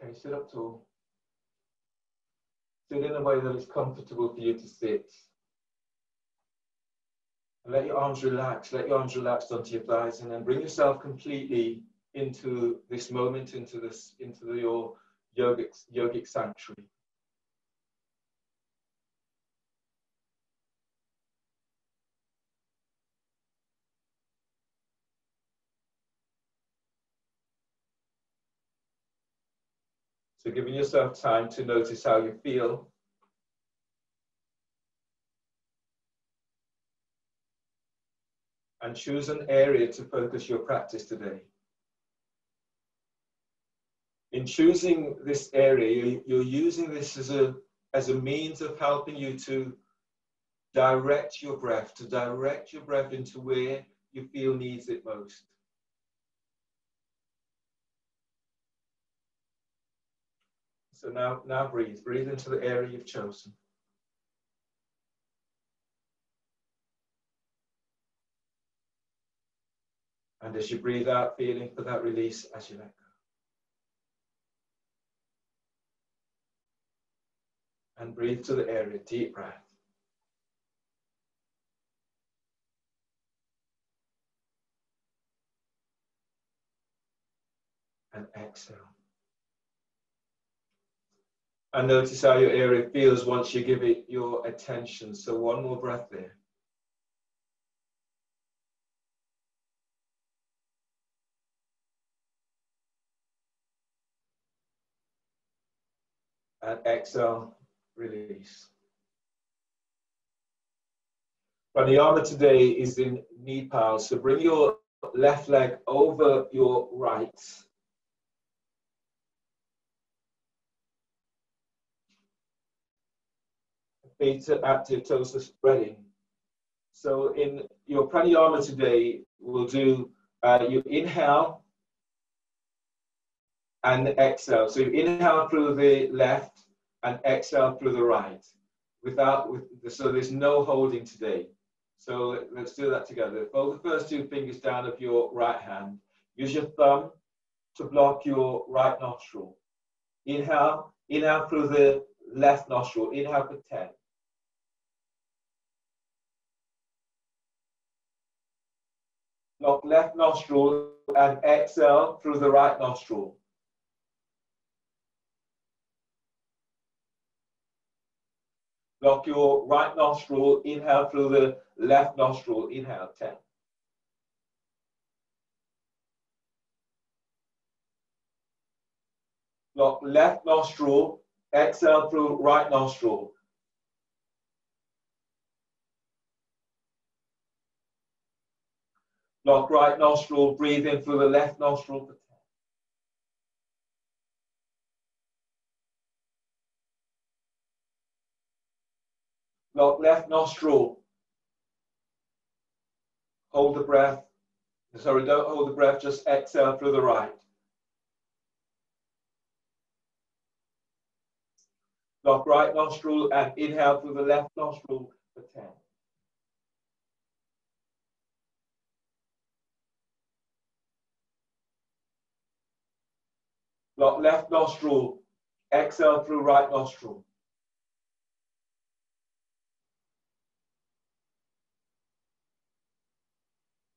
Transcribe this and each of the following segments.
Okay, sit up tall. Sit in a way that is comfortable for you to sit. And let your arms relax. Let your arms relax onto your thighs, and then bring yourself completely into this moment, into your yogic sanctuary. So giving yourself time to notice how you feel. And choose an area to focus your practice today. In choosing this area, you're using this as a means of helping you to direct your breath into where you feel needs it most. So now breathe. Breathe into the area you've chosen. And as you breathe out, feeling for that release as you let go. And breathe to the area, deep breath. And exhale. And notice how your area feels once you give it your attention. So one more breath there. And exhale, release. Pranayama today is in knee pause. So bring your left leg over your right. Feet active, toes are spreading. So in your pranayama today, we'll do, you inhale and exhale. So you inhale through the left and exhale through the right. So there's no holding today. So let's do that together. Fold the first two fingers down of your right hand. Use your thumb to block your right nostril. Inhale through the left nostril. Inhale for 10. Block left nostril and exhale through the right nostril. Block your right nostril, inhale through the left nostril, inhale, 10. Block left nostril, exhale through right nostril. Block right nostril, breathe in through the left nostril for 10. Block left nostril. Hold the breath. Sorry, don't hold the breath, just exhale through the right. Block right nostril and inhale through the left nostril for 10. Block left nostril, exhale through right nostril.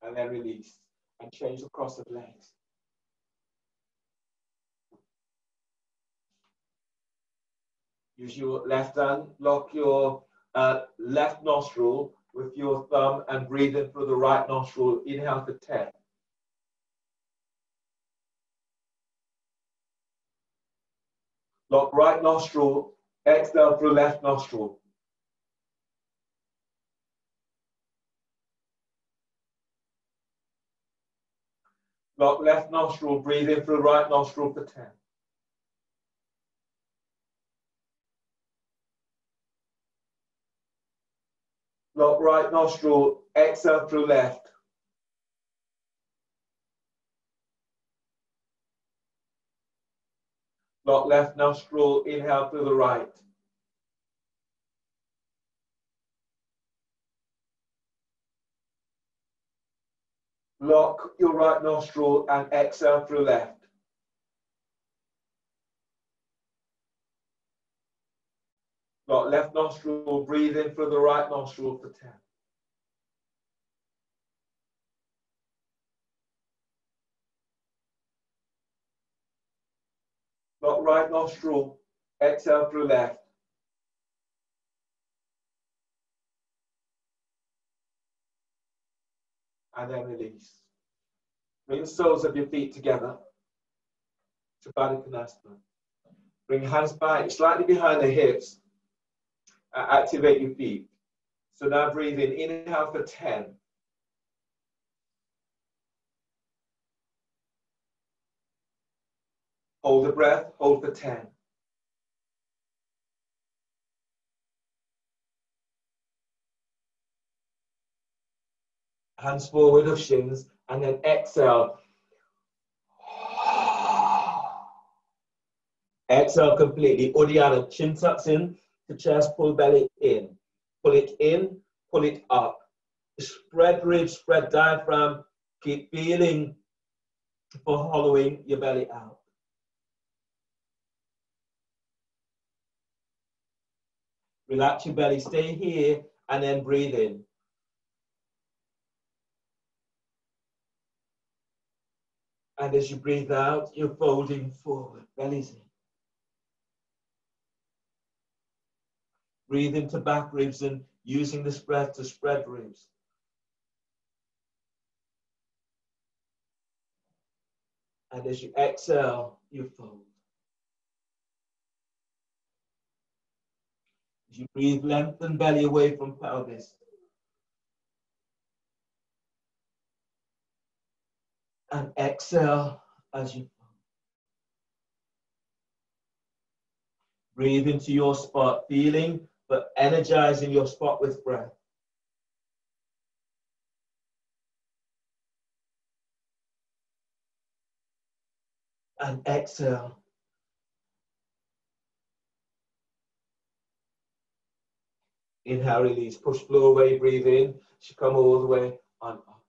And then release and change the cross of legs. Use your left hand, block your left nostril with your thumb and breathe in through the right nostril. Inhale for 10. Block right nostril, exhale through left nostril. Block left nostril, breathe in through right nostril for 10. Block right nostril, exhale through left. Block left nostril, inhale through the right. Block your right nostril and exhale through left. Out left nostril, breathe in through the right nostril for 10. Out right nostril, exhale through left. And then release. Bring the soles of your feet together to Baddha Konasana. Bring your hands back slightly behind the hips. Activate your feet. So now breathe in. Inhale for 10. Hold the breath. Hold for 10. Hands forward of shins. And then exhale. Exhale completely. Uddiyana. Chin tucks in to chest. Pull belly in. Pull it in. Pull it up. Spread ribs. Spread diaphragm. Keep feeling for hollowing your belly out. Relax your belly. Stay here and then breathe in. And as you breathe out, you're folding forward. Belly's in. Breathe into back ribs and using this breath to spread ribs. And as you exhale, you fold. As you breathe, lengthen belly away from pelvis. And exhale as you fold. Breathe into your spot, feeling but energizing your spot with breath. And exhale. Inhale, release. Push floor away, breathe in. Should come all the way on up.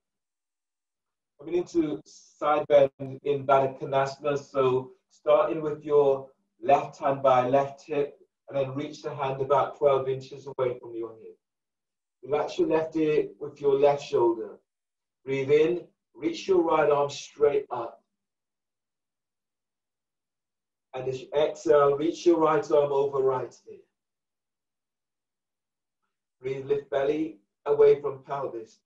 Coming into side bend in Baddha Konasana. So starting with your left hand by left hip and then reach the hand about 12 inches away from your hip. Relax your left ear with your left shoulder. Breathe in, reach your right arm straight up. And as you exhale, reach your right arm over right ear. Breathe, lift belly away from pelvis.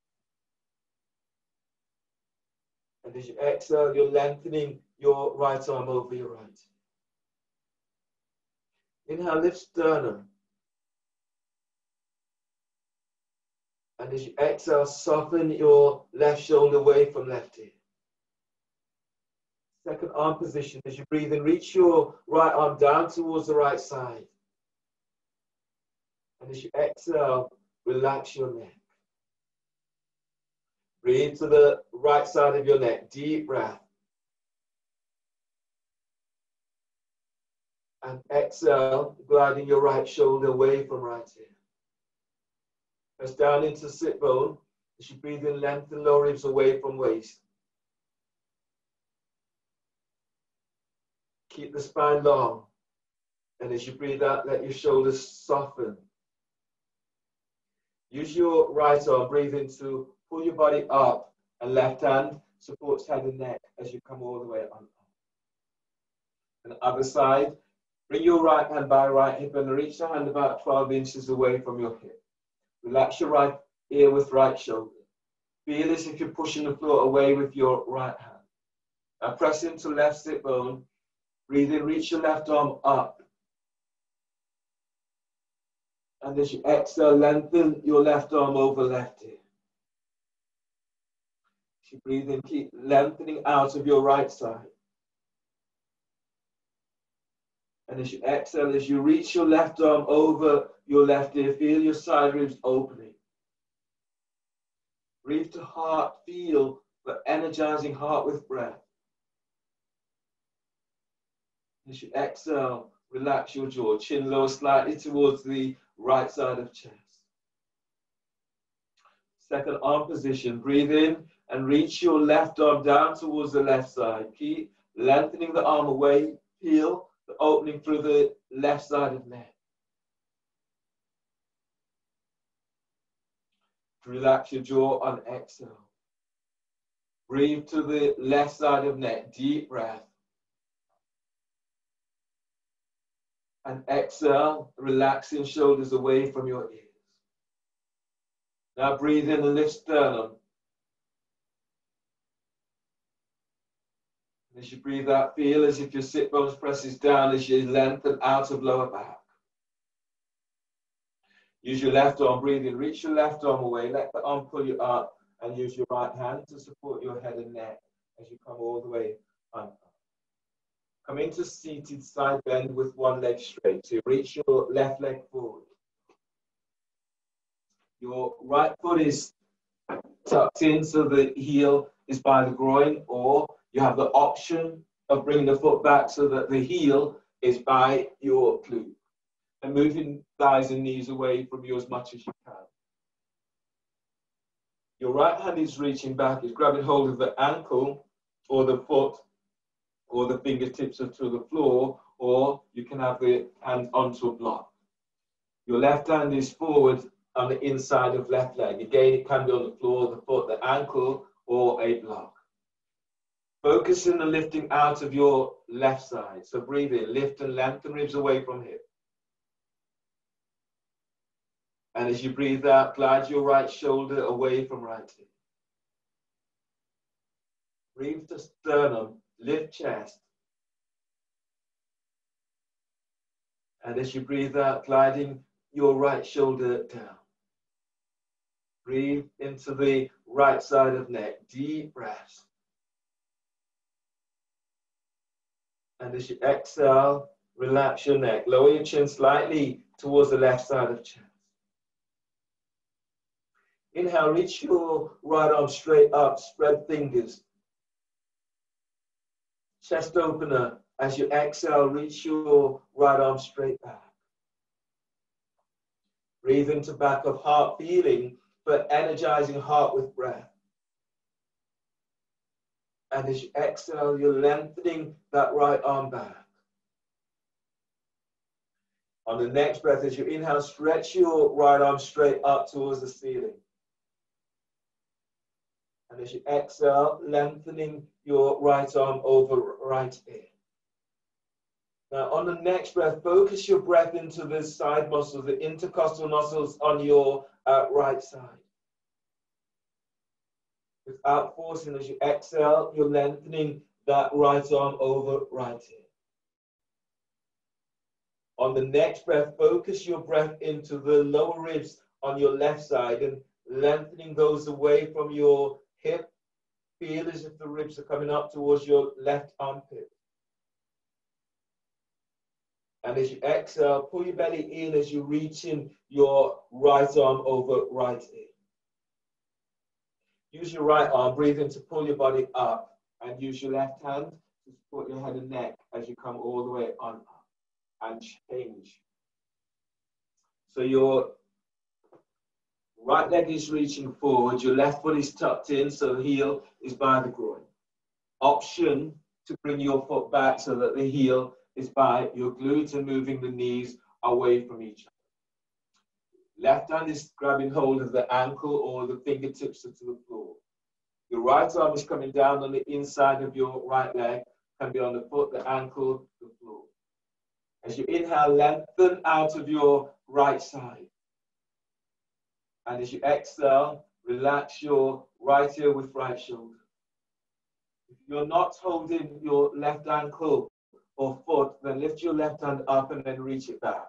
And as you exhale, you're lengthening your right arm over your right. Inhale, lift sternum. And as you exhale, soften your left shoulder away from left ear. Second arm position. As you breathe in, reach your right arm down towards the right side. And as you exhale, relax your neck. Breathe to the right side of your neck. Deep breath. And exhale, gliding your right shoulder away from right ear. Press down into sit bone. As you breathe in, lengthen lower ribs away from waist. Keep the spine long. And as you breathe out, let your shoulders soften. Use your right arm, breathe in to pull your body up, and left hand supports head and neck as you come all the way on. And the other side, bring your right hand by right hip and reach the hand about 12 inches away from your hip. Relax your right ear with right shoulder. Feel as if you're pushing the floor away with your right hand. Now press into left sit bone. Breathe in, reach your left arm up. And as you exhale, lengthen your left arm over left ear. As you breathe in, keep lengthening out of your right side. And as you exhale, as you reach your left arm over your left ear, feel your side ribs opening. Breathe to heart, feel the energizing heart with breath. As you exhale, relax your jaw, chin lower slightly towards the right side of chest. Second arm position, breathe in and reach your left arm down towards the left side. Keep lengthening the arm away, feel the opening through the left side of neck. Relax your jaw on exhale. Breathe to the left side of neck, deep breath. And exhale, relaxing shoulders away from your ears. Now breathe in and lift sternum. As you breathe out, feel as if your sit bones presses down as you lengthen out of lower back. Use your left arm, breathe in, reach your left arm away, let the arm pull you up, and use your right hand to support your head and neck as you come all the way up. Come into seated side bend with one leg straight. So you reach your left leg forward. Your right foot is tucked in so the heel is by the groin, or you have the option of bringing the foot back so that the heel is by your glute. And moving thighs and knees away from you as much as you can. Your right hand is reaching back, is grabbing hold of the ankle or the foot or the fingertips to the floor, or you can have the hand onto a block. Your left hand is forward on the inside of left leg. Again, it can be on the floor, the foot, the ankle, or a block. Focusing and lifting out of your left side. So breathe in, lift and lengthen ribs away from hip. And as you breathe out, glide your right shoulder away from right hip. Breathe to sternum, lift chest. And as you breathe out, gliding your right shoulder down. Breathe into the right side of neck, deep breaths. And as you exhale, relax your neck. Lower your chin slightly towards the left side of chest. Inhale, reach your right arm straight up, spread fingers. Chest opener. As you exhale, reach your right arm straight back. Breathe into back of heart, feeling, but energizing heart with breath. And as you exhale, you're lengthening that right arm back. On the next breath, as you inhale, stretch your right arm straight up towards the ceiling. And as you exhale, lengthening your right arm over right ear. Now, on the next breath, focus your breath into the side muscles, the intercostal muscles on your right side. Without forcing, as you exhale, you're lengthening that right arm over right ear. On the next breath, focus your breath into the lower ribs on your left side and lengthening those away from your hip. Feel as if the ribs are coming up towards your left armpit. And as you exhale, pull your belly in as you reach in your right arm over right ear. Use your right arm, breathe in to pull your body up, and use your left hand to support your head and neck as you come all the way on up and change. So your right leg is reaching forward, your left foot is tucked in, so the heel is by the groin. Option to bring your foot back so that the heel is by your glutes and moving the knees away from each other. Left hand is grabbing hold of the ankle or the fingertips to the floor. Your right arm is coming down on the inside of your right leg, can be on the foot, the ankle, the floor. As you inhale, lengthen out of your right side. And as you exhale, relax your right ear with right shoulder. If you're not holding your left ankle or foot, then lift your left hand up and then reach it back.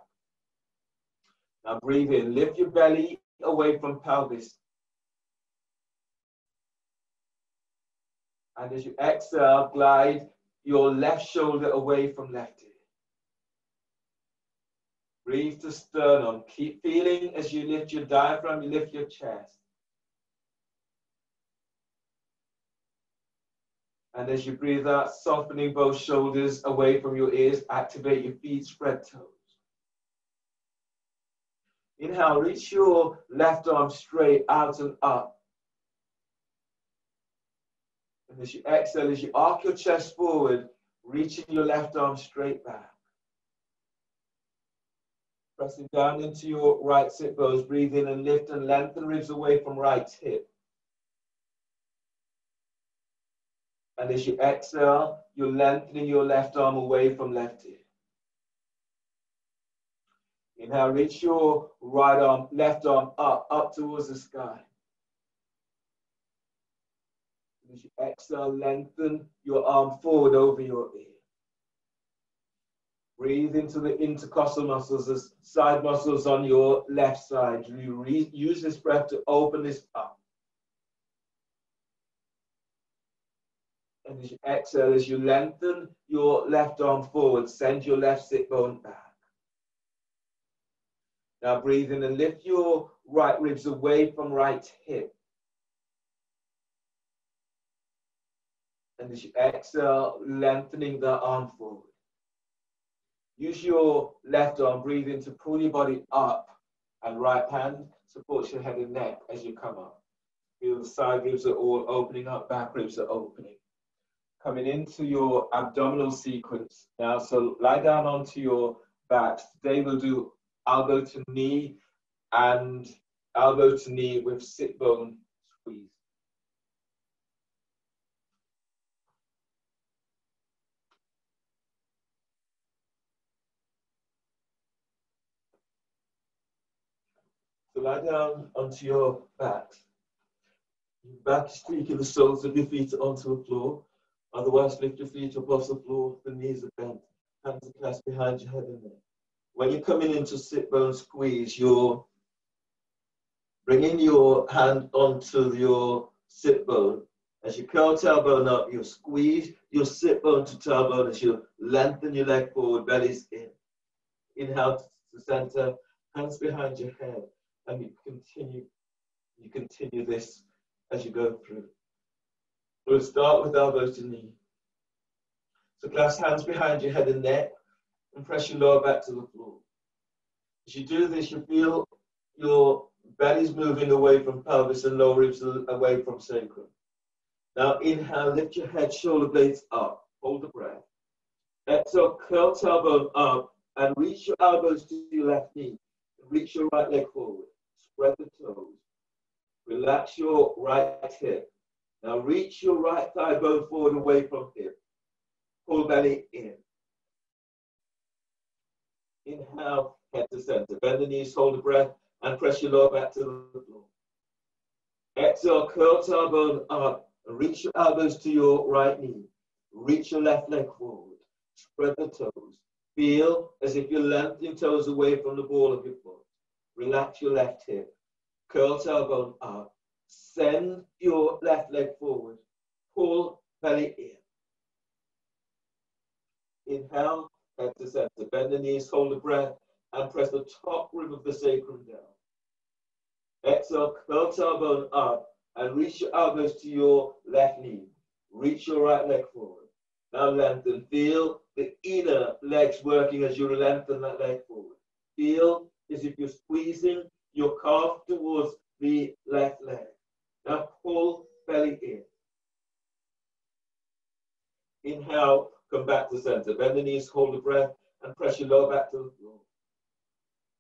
Now breathe in, lift your belly away from pelvis. And as you exhale, glide your left shoulder away from left ear. Breathe to sternum. Keep feeling as you lift your diaphragm, you lift your chest. And as you breathe out, softening both shoulders away from your ears, activate your feet, spread toes. Inhale, reach your left arm straight out and up. And as you exhale, as you arc your chest forward, reaching your left arm straight back. Pressing down into your right sit bones. Breathe in and lift and lengthen ribs away from right hip. And as you exhale, you're lengthening your left arm away from left hip. Inhale, reach your right arm, left arm up towards the sky. As you exhale, lengthen your arm forward over your ear. Breathe into the intercostal muscles, the side muscles on your left side. You use this breath to open this up. And as you exhale, as you lengthen your left arm forward, send your left sit bone back. Now breathe in and lift your right ribs away from right hip. And as you exhale, lengthening the arm forward. Use your left arm, breathe in to pull your body up, and right hand supports your head and neck as you come up. Feel the side ribs are all opening up, back ribs are opening. Coming into your abdominal sequence now, so lie down onto your back. Today we'll do elbow to knee and elbow to knee with sit bone squeeze. So lie down onto your back. Your back is tweaking the soles of your feet onto the floor. Otherwise, lift your feet up off the floor, the knees are bent, hands are clasped behind your head and neck. When you're coming into sit bone squeeze, you're bringing your hand onto your sit bone. As you curl tailbone up, you squeeze your sit bone to tailbone as you lengthen your leg forward, belly's in. Inhale to the center, hands behind your head, and you continue this as you go through. We'll start with elbow to knee. So clasp hands behind your head and neck and press your lower back to the floor. As you do this, you feel your belly's moving away from pelvis and lower ribs away from sacrum. Now inhale, lift your head, shoulder blades up. Hold the breath. Exhale, curl tailbone up and reach your elbows to your left knee. Reach your right leg forward. Spread the toes. Relax your right hip. Now reach your right thigh bone forward away from hip. Pull belly in. Inhale, head to center. Bend the knees, hold the breath, and press your lower back to the floor. Exhale, curl tailbone up, and reach your elbows to your right knee. Reach your left leg forward. Spread the toes. Feel as if you're lengthening toes away from the ball of your foot. Relax your left hip. Curl tailbone up. Send your left leg forward. Pull belly in. Inhale, head to center. Bend the knees, hold the breath, and press the top rib of the sacrum down. Exhale, curl tailbone up, and reach your elbows to your left knee. Reach your right leg forward. Now lengthen. Feel the inner legs working as you lengthen that leg forward. Feel as if you're squeezing your calf towards the left leg. Now pull belly in. Inhale, come back to center. Bend the knees, hold the breath, and press your lower back to the floor.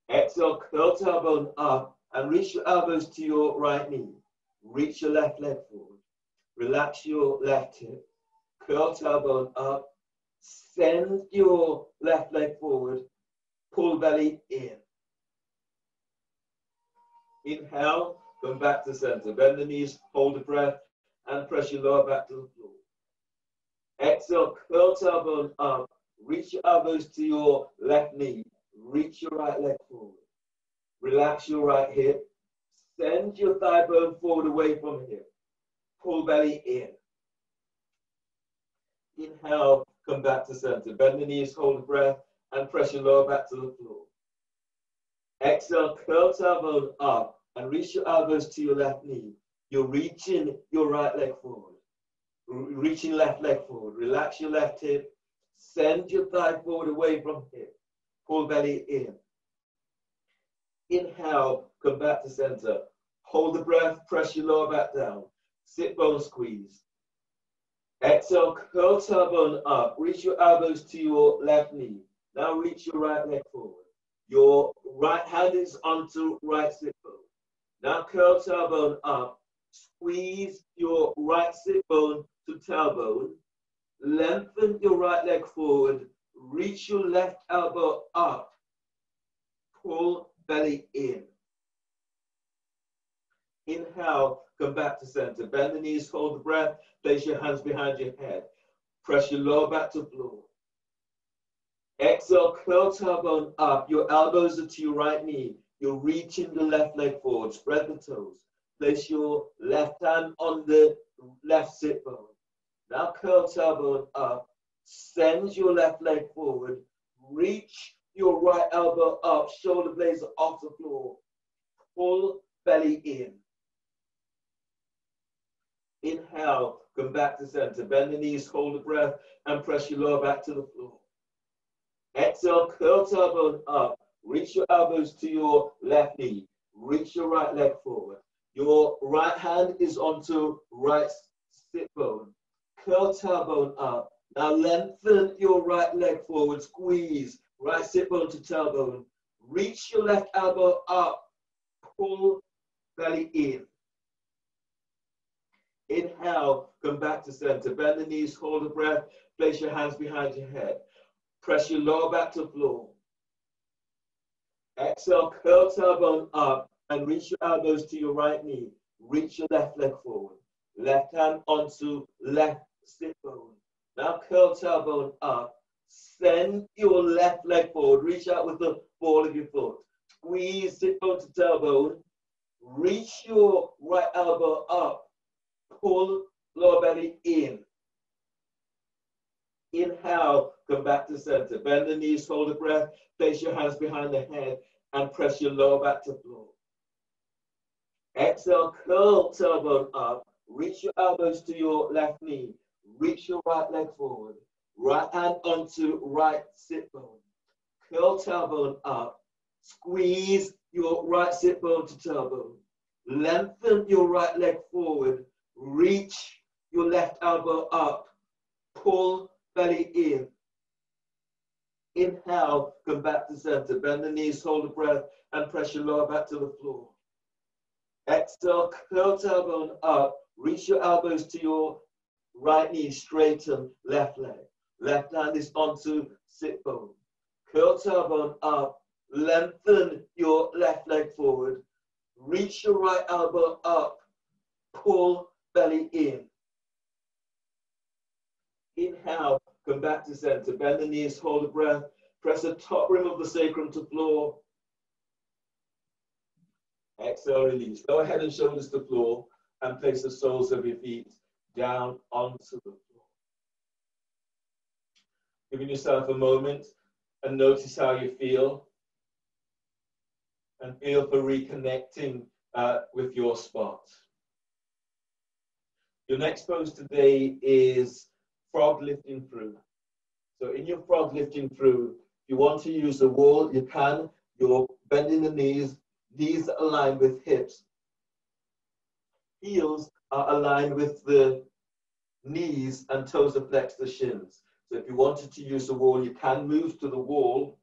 Exhale, curl tailbone up, and reach your elbows to your right knee. Reach your left leg forward. Relax your left hip. Curl tailbone up. Send your left leg forward. Pull belly in. Inhale, come back to center. Bend the knees, hold the breath, and press your lower back to the floor. Exhale, curl tailbone up. Reach your elbows to your left knee. Reach your right leg forward. Relax your right hip. Send your thigh bone forward away from hip. Pull belly in. Inhale, come back to center. Bend the knees, hold the breath, and press your lower back to the floor. Exhale, curl tailbone up, and reach your elbows to your left knee. You're reaching your right leg forward. Reaching left leg forward. Relax your left hip. Send your thigh forward away from hip. Pull belly in. Inhale, come back to center. Hold the breath, press your lower back down. Sit bone squeeze. Exhale, curl tailbone up. Reach your elbows to your left knee. Now reach your right leg forward. Your right hand is onto right sit bone. Now curl tailbone up. Squeeze your right sit bone to tailbone. Lengthen your right leg forward. Reach your left elbow up. Pull belly in. Inhale, come back to center. Bend the knees, hold the breath. Place your hands behind your head. Press your lower back to floor. Exhale, curl tailbone up. Your elbows are to your right knee. You're reaching the left leg forward. Spread the toes. Place your left hand on the left sit bone. Now curl tailbone up. Send your left leg forward. Reach your right elbow up. Shoulder blades are off the floor. Pull belly in. Inhale, come back to center. Bend the knees, hold the breath, and press your lower back to the floor. Exhale, curl tailbone up. Reach your elbows to your left knee. Reach your right leg forward. Your right hand is onto right sit bone. Curl tailbone up. Now lengthen your right leg forward. Squeeze right sit bone to tailbone. Reach your left elbow up. Pull belly in. Inhale, come back to center. Bend the knees, hold the breath. Place your hands behind your head. Press your lower back to floor. Exhale, curl tailbone up and reach your elbows to your right knee. Reach your left leg forward. Left hand onto left sit bone. Now curl tailbone up. Send your left leg forward. Reach out with the ball of your foot. Squeeze sit bone to tailbone. Reach your right elbow up. Pull lower belly in. Inhale, come back to center. Bend the knees, hold the breath. Place your hands behind the head and press your lower back to floor. Exhale, curl tailbone up. Reach your elbows to your left knee. Reach your right leg forward. Right hand onto right sit bone. Curl tailbone up. Squeeze your right sit bone to tailbone. Lengthen your right leg forward. Reach your left elbow up. Pull belly in. Inhale, come back to center. Bend the knees, hold the breath, and press your lower back to the floor. Exhale, curl tailbone up. Reach your elbows to your right knee, straighten left leg. Left hand is onto sit bone. Curl tailbone up. Lengthen your left leg forward. Reach your right elbow up. Pull belly in. Inhale, come back to center. Bend the knees, hold the breath. Press the top rim of the sacrum to floor. Exhale, release. Lower head and shoulders to floor and place the soles of your feet down onto the floor. Giving yourself a moment and notice how you feel. And feel for reconnecting with your spot. Your next pose today is frog lifting through. So in your frog lifting through, if you want to use the wall, you can. You're bending the knees aligned with hips. Heels are aligned with the knees and toes are flexed the shins. So if you wanted to use the wall, you can move to the wall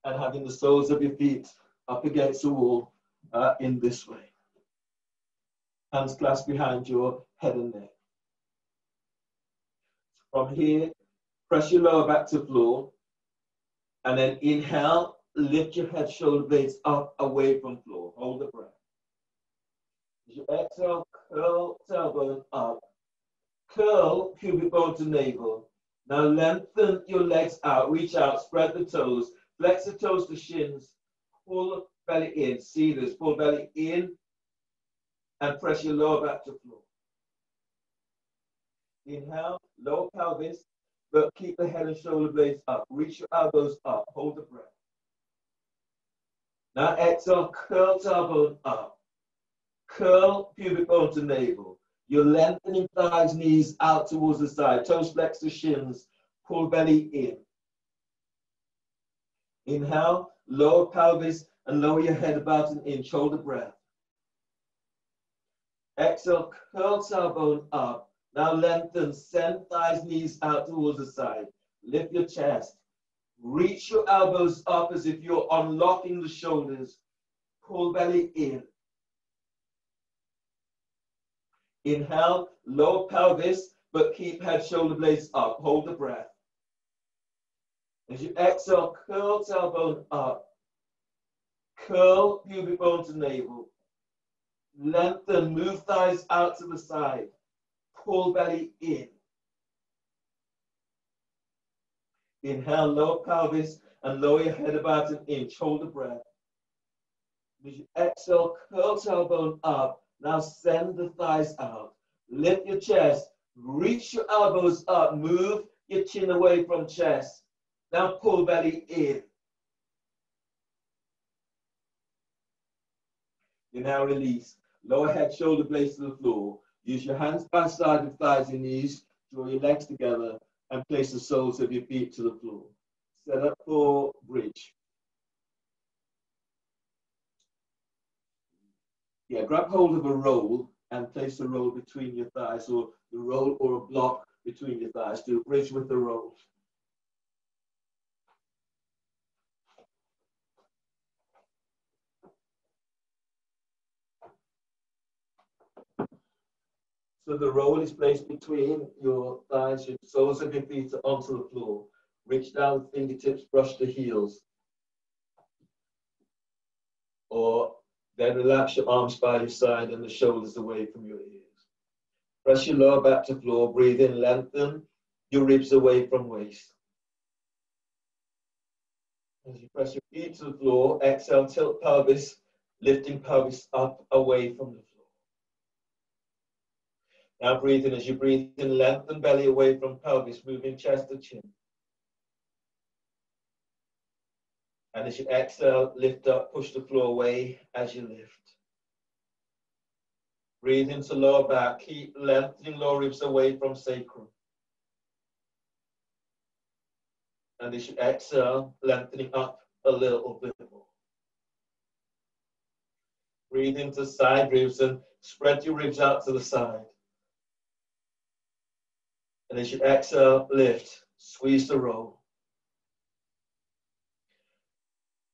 and having the soles of your feet up against the wall in this way. Hands clasped behind your head and neck. From here, press your lower back to floor, and then inhale, lift your head, shoulder blades up away from floor. Hold the breath. As you exhale, curl tailbone up. Curl pubic bone to navel. Now lengthen your legs out, reach out, spread the toes, flex the toes to shins, pull belly in. See this, pull belly in and press your lower back to floor. Inhale, lower pelvis, but keep the head and shoulder blades up. Reach your elbows up, hold the breath. Now exhale, curl tailbone up. Curl pubic bone to navel. You're lengthening thighs, knees out towards the side. Toes flex to shins. Pull belly in. Inhale, lower pelvis and lower your head about an inch. Hold the breath. Exhale, curl tailbone up. Now lengthen, send thighs, knees out towards the side. Lift your chest. Reach your elbows up as if you're unlocking the shoulders. Pull belly in. Inhale, lower pelvis, but keep head, shoulder blades up. Hold the breath. As you exhale, curl tailbone up. Curl pubic bone to navel. Lengthen, move thighs out to the side. Pull belly in. Inhale, lower pelvis and lower your head about an inch. Hold the breath. As you exhale, curl tailbone up. Now send the thighs out. Lift your chest. Reach your elbows up. Move your chin away from chest. Now pull belly in. You now release. Lower head, shoulder blades to the floor. Use your hands by side of thighs and knees. Draw your legs together and place the soles of your feet to the floor. Set up for bridge. Yeah, grab hold of a roll and place the roll between your thighs, or the roll or a block between your thighs. Do a bridge with the roll. So the roll is placed between your thighs, your soles of your feet are onto the floor. Reach down with fingertips, brush the heels. Or then relax your arms by your side and the shoulders away from your ears. Press your lower back to floor, breathe in, lengthen your ribs away from waist. As you press your feet to the floor, exhale, tilt pelvis, lifting pelvis up away from the floor. Now breathe in. As you breathe in, lengthen belly away from pelvis, moving chest to chin. And as you exhale, lift up, push the floor away as you lift. Breathe into lower back, keep lengthening lower ribs away from sacrum. And as you exhale, lengthening up a little bit more. Breathe into side ribs and spread your ribs out to the side. And as you exhale, lift, squeeze the roll.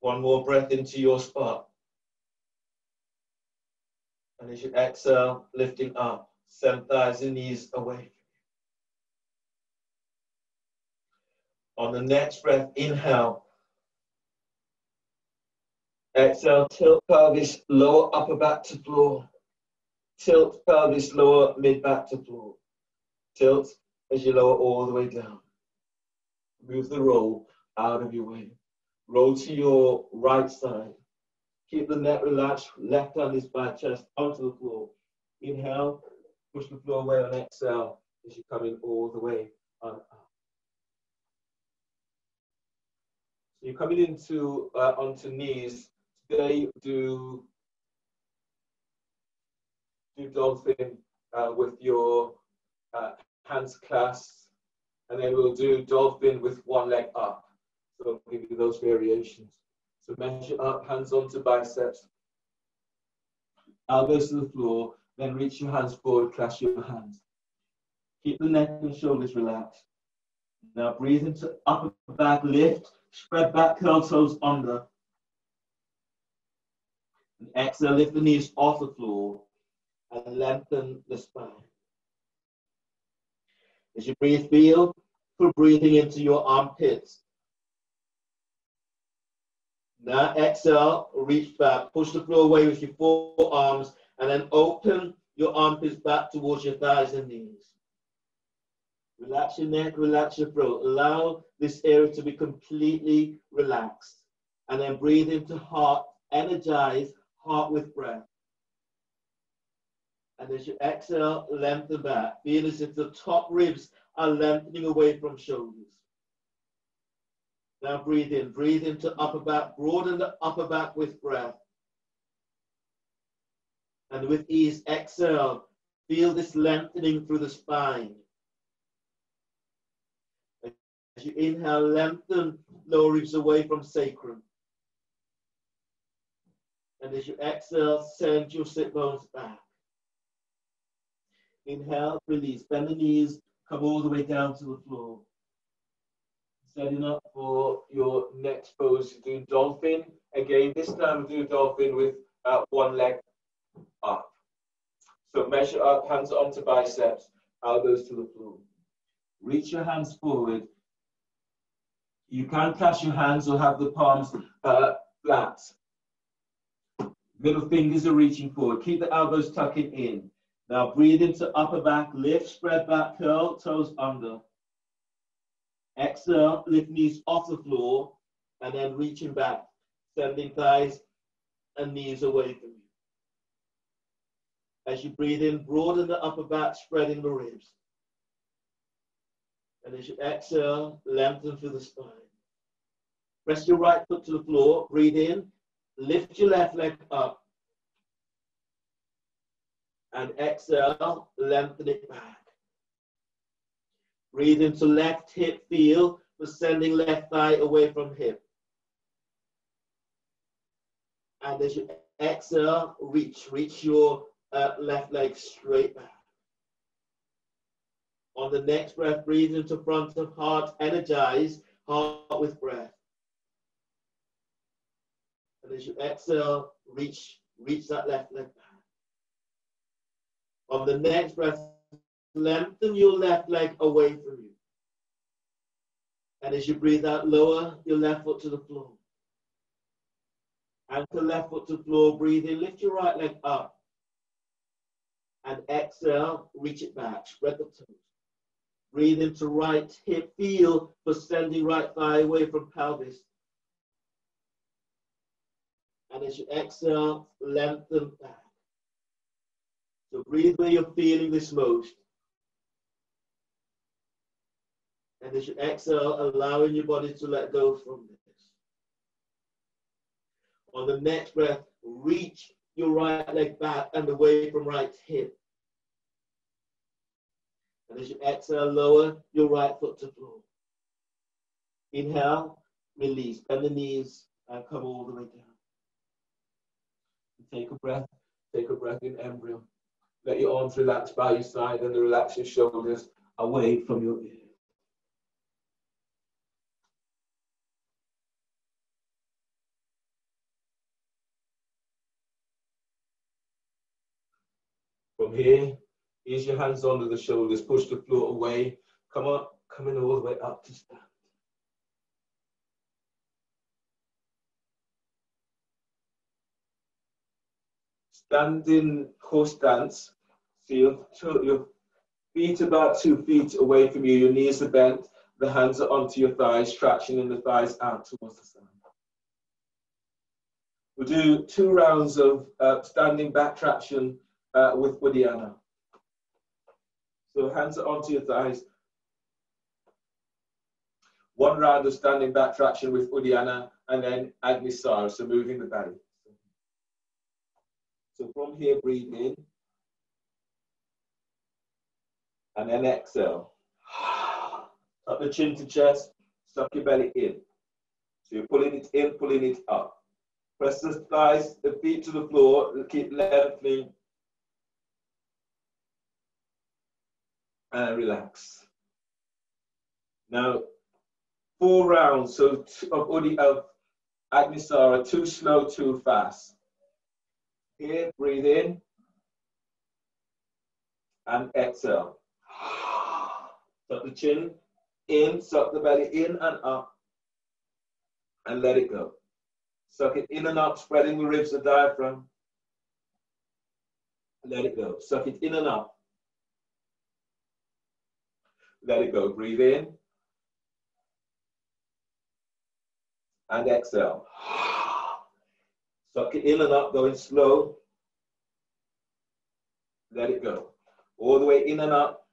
One more breath into your spot. And as you exhale, lifting up, send thighs and knees away. On the next breath, inhale. Exhale, tilt pelvis, lower upper back to floor. Tilt pelvis, lower mid back to floor. Tilt as you lower all the way down. Move the roll out of your way. Roll to your right side. Keep the neck relaxed. Left hand is by chest onto the floor. Inhale, push the floor away on exhale as you come in all the way on up. So you're coming into onto knees. Today, do dolphin with your hands clasped, and then we'll do dolphin with one leg up. So I'll give you those variations. So measure up, hands onto biceps, elbows to the floor, then reach your hands forward, clasp your hands. Keep the neck and shoulders relaxed. Now breathe into upper back, lift, spread back, curl toes under. And exhale, lift the knees off the floor and lengthen the spine. As you breathe, feel for breathing into your armpits. Now exhale, reach back, push the floor away with your forearms, and then open your armpits back towards your thighs and knees. Relax your neck, relax your throat. Allow this area to be completely relaxed. And then breathe into heart, energize heart with breath. And as you exhale, lengthen back. Feel as if the top ribs are lengthening away from shoulders. Now breathe into upper back, broaden the upper back with breath. And with ease, exhale, feel this lengthening through the spine. As you inhale, lengthen lower ribs away from sacrum. And as you exhale, send your sit bones back. Inhale, release, bend the knees, come all the way down to the floor. Setting up for your next pose. Do dolphin. Again, this time we do dolphin with one leg up. So measure up, hands onto biceps, elbows to the floor. Reach your hands forward. You can clasp your hands or have the palms flat. Middle fingers are reaching forward. Keep the elbows tucking in. Now breathe into upper back, lift, spread back, curl, toes under. Exhale, lift knees off the floor, and then reaching back, sending thighs and knees away from you. As you breathe in, broaden the upper back, spreading the ribs. And as you exhale, lengthen through the spine. Press your right foot to the floor, breathe in, lift your left leg up. And exhale, lengthen it back. Breathe into left hip feel, for sending left thigh away from hip. And as you exhale, reach your left leg straight back. On the next breath, breathe into front of heart, energize heart with breath. And as you exhale, reach that left leg back. On the next breath, lengthen your left leg away from you. And as you breathe out, lower your left foot to the floor. Anchor left foot to the floor, breathe in, lift your right leg up. And exhale, reach it back, spread the toes. Breathe into right hip, feel for sending right thigh away from pelvis. And as you exhale, lengthen back. So breathe where you're feeling this most. And as you exhale, allowing your body to let go from this. On the next breath, reach your right leg back and away from right hip. And as you exhale, lower your right foot to floor. Inhale, release, bend the knees and come all the way down. Take a breath in embryo. Let your arms relax by your side and relax your shoulders away from your ears. From here, ease your hands under the shoulders, push the floor away. Come up, coming all the way up to stand. Standing horse stance. So your feet about 2 feet away from you, your knees are bent, the hands are onto your thighs, traction in the thighs out towards the side. We'll do 2 rounds of standing back traction with Uddiyana. So hands are onto your thighs. 1 round of standing back traction with Uddiyana, and then Agnisara, so moving the belly. So from here, breathe in. And then exhale. Up the chin to chest, suck your belly in. So you're pulling it in, pulling it up. Press the thighs, the feet to the floor, keep lengthening. And relax. Now, 4 rounds so of Agnisara, 2 slow, 2 fast. Here, breathe in and exhale. Suck the chin in, suck the belly in and up, and let it go. Suck it in and up, spreading the ribs, the diaphragm. Let it go. Suck it in and up. Let it go. Breathe in and exhale. Suck it in and up, going slow. Let it go. All the way in and up.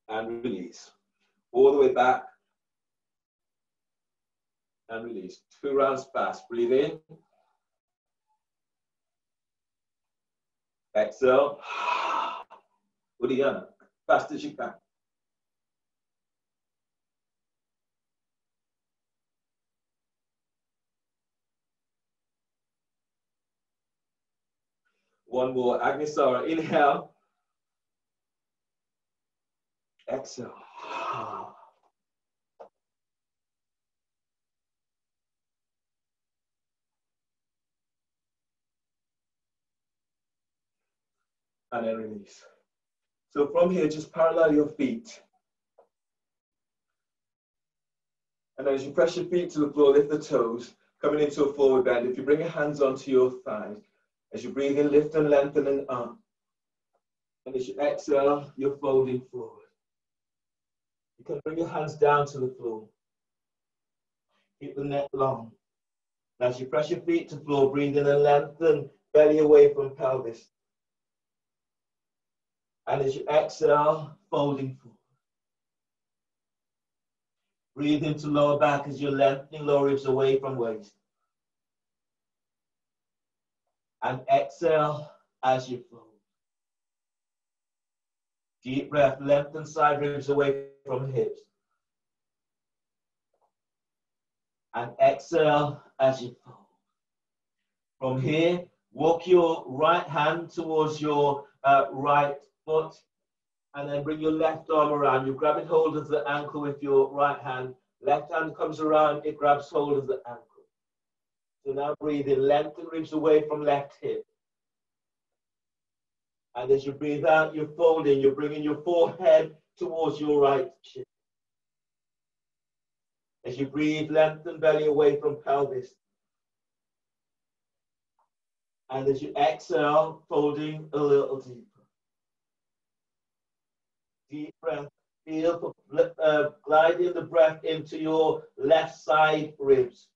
And release. All the way back. And release. 2 rounds fast. Breathe in. Exhale. Uddiyana. Fast as you can. One more. Agnisara. Inhale. Exhale. and then release. So from here, just parallel your feet. And as you press your feet to the floor, lift the toes, coming into a forward bend. If you bring your hands onto your thighs, as you breathe in, lift and lengthen and up. And as you exhale, you're folding forward. You can bring your hands down to the floor. Keep the neck long. As you press your feet to the floor, breathe in and lengthen, belly away from pelvis. And as you exhale, folding forward. Breathe into lower back as you're lengthening lower ribs away from waist. And exhale as you fold. Deep breath, lengthen side ribs away from hips. And exhale as you fold. From here, walk your right hand towards your right foot, and then bring your left arm around. You're grabbing hold of the ankle with your right hand. Left hand comes around, it grabs hold of the ankle. So now breathe in, lengthen ribs away from left hip. And as you breathe out, you're folding, you're bringing your forehead towards your right chin. As you breathe, lengthen belly away from pelvis. And as you exhale, folding a little deeper. Deep breath, feel gliding the breath into your left side ribs.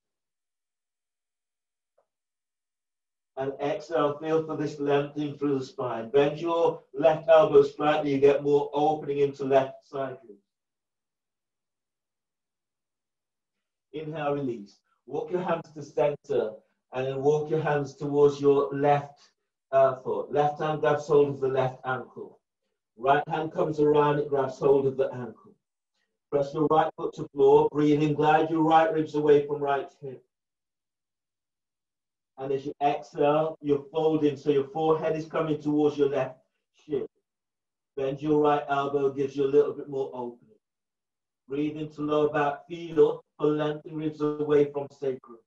And exhale, feel for this lengthening through the spine. Bend your left elbow slightly, you get more opening into left side ribs. Inhale, release. Walk your hands to center, and then walk your hands towards your left foot. Left hand grabs hold of the left ankle. Right hand comes around, it grabs hold of the ankle. Press your right foot to floor, breathe in, glide your right ribs away from right hip. And as you exhale, you're folding, so your forehead is coming towards your left shin. Bend your right elbow, gives you a little bit more opening. Breathe into lower back, feel for lengthening ribs away from sacrum.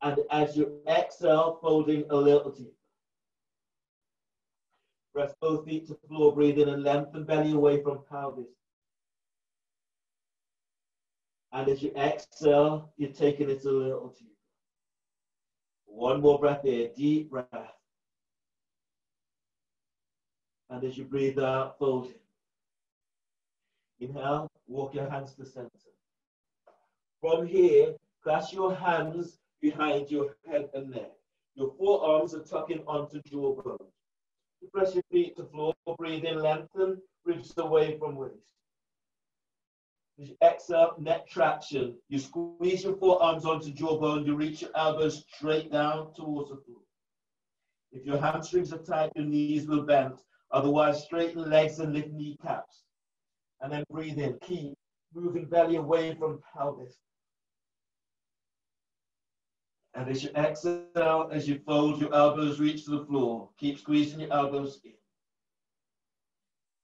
And as you exhale, folding a little deeper. Press both feet to the floor, breathe in and lengthen belly away from pelvis. And as you exhale, you're taking it a little deeper. One more breath here, deep breath. And as you breathe out, fold it. Inhale, walk your hands to center. From here, clasp your hands behind your head and neck. Your forearms are tucking onto jawbone. You press your feet to the floor, breathe in, lengthen, ribs away from waist. As you exhale, neck traction. You squeeze your forearms onto jawbone, you reach your elbows straight down towards the floor. If your hamstrings are tight, your knees will bend. Otherwise, straighten legs and lift kneecaps. And then breathe in. Keep moving belly away from pelvis. And as you exhale, as you fold, your elbows reach to the floor. Keep squeezing your elbows in.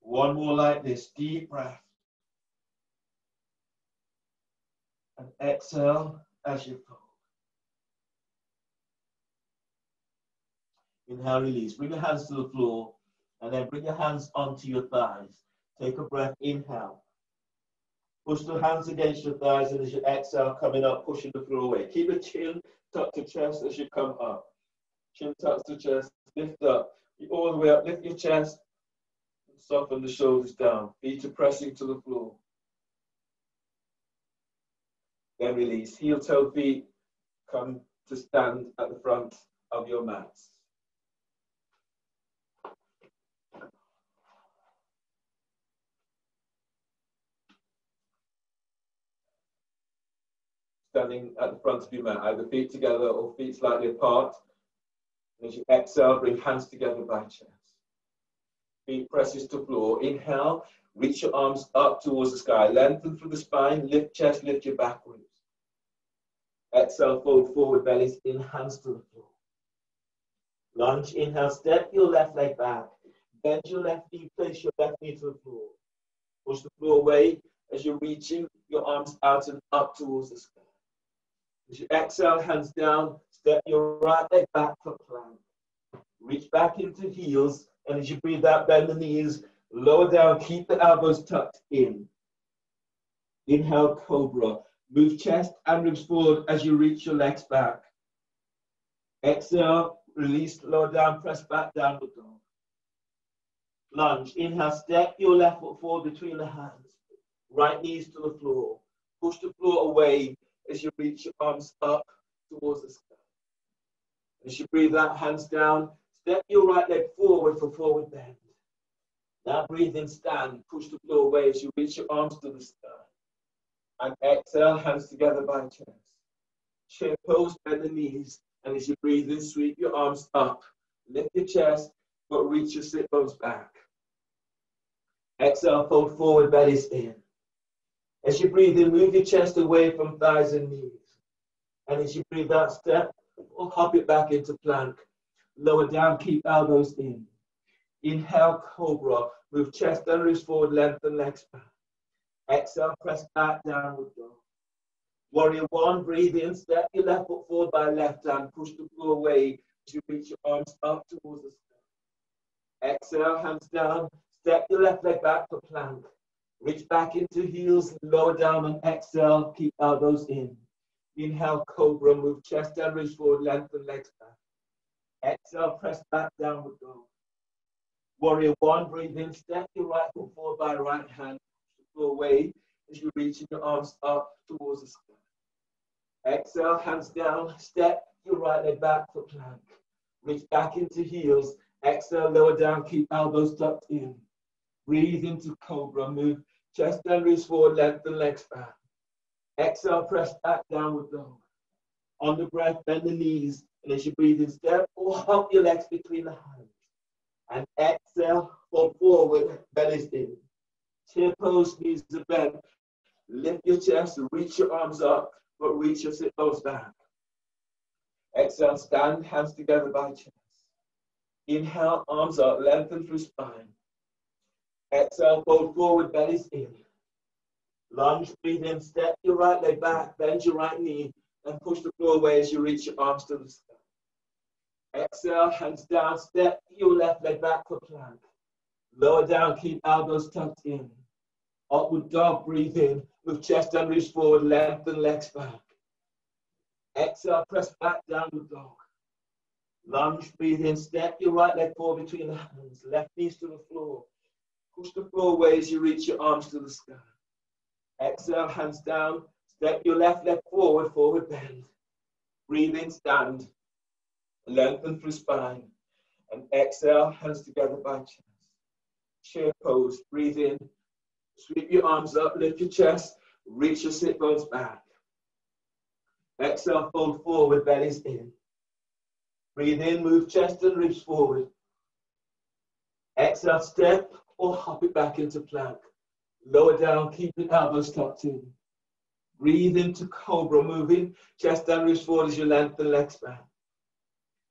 One more like this. Deep breath. And exhale as you fold. Inhale, release. Bring your hands to the floor. And then bring your hands onto your thighs. Take a breath. Inhale. Push the hands against your thighs, and as you exhale, coming up, pushing the floor away. Keep the chin tucked to chest as you come up. Chin tucked to chest, lift up. All the way up, lift your chest, and soften the shoulders down. Feet are pressing to the floor. Then release. Heel toe feet come to stand at the front of your mats. Standing at the front of your mat, either feet together or feet slightly apart. As you exhale, bring hands together by chest. Feet presses to floor. Inhale, reach your arms up towards the sky. Lengthen through the spine, lift chest, lift your back ribs. Exhale, fold forward, bellies in, hands to the floor. Lunge, inhale, step your left leg back. Bend your left knee, place your left knee to the floor. Push the floor away as you're reaching your arms out and up towards the sky. As you exhale, hands down, step your right leg back for plank. Reach back into heels. And as you breathe out, bend the knees. Lower down, keep the elbows tucked in. Inhale, cobra. Move chest and ribs forward as you reach your legs back. Exhale, release, lower down, press back, downward dog. Lunge. Inhale, step your left foot forward between the hands. Right knees to the floor. Push the floor away as you reach your arms up towards the sky. As you breathe out, hands down, step your right leg forward for forward bend. Now breathe in, stand, push the floor away as you reach your arms to the sky. And exhale, hands together by chest. Chair pose, bend the knees. And as you breathe in, sweep your arms up. Lift your chest, but reach your sit bones back. Exhale, fold forward, bellies in. As you breathe in, move your chest away from thighs and knees. And as you breathe out, step or hop it back into plank. Lower down, keep elbows in. Inhale, cobra. Move chest and ribs forward, lengthen legs back. Exhale, press back, downward dog. Warrior one, breathe in, step your left foot forward by left hand, push the floor away as you reach your arms up towards the sky. Exhale, hands down, step your left leg back for plank. Reach back into heels, lower down and exhale, keep elbows in. Inhale, cobra, move chest and ribs forward, lengthen legs back. Exhale, press back, downward dog. Warrior one, breathe in, step your right foot forward by right hand, push the floor away as you reach your arms up towards the sky. Exhale, hands down, step your right leg back for plank. Reach back into heels. Exhale, lower down, keep elbows tucked in. Breathe into cobra, move chest and ribs forward, lengthen legs back. Exhale, press back, downward dog. On the breath, bend the knees, and as you breathe in, step or hop your legs between the hands. And exhale, fold forward, bellies in. Chair pose, knees are bent. Lift your chest, reach your arms up, but reach your sit bones back. Exhale, stand, hands together by chest. Inhale, arms up, lengthen through spine. Exhale, fold forward, bellies in. Lunge, breathe in, step your right leg back, bend your right knee, and push the floor away as you reach your arms to the sky. Exhale, hands down, step your left leg back for plank. Lower down, keep elbows tucked in. Upward dog, breathe in, move chest and ribs forward, lengthen legs back. Exhale, press back, downward dog. Lunge, breathe in, step your right leg forward between the hands, left knees to the floor. Push the floor away as you reach your arms to the sky. Exhale, hands down, step your left leg forward, forward bend. Breathe in, stand, lengthen through spine. And exhale, hands together by chest. Chair pose, breathe in, sweep your arms up, lift your chest, reach your sit bones back. Exhale, fold forward, bellies in. Breathe in, move chest and ribs forward. Exhale, step or hop it back into plank. Lower down, keep your elbows tucked in. Breathe into cobra, moving chest and ribs forward as you lengthen legs back.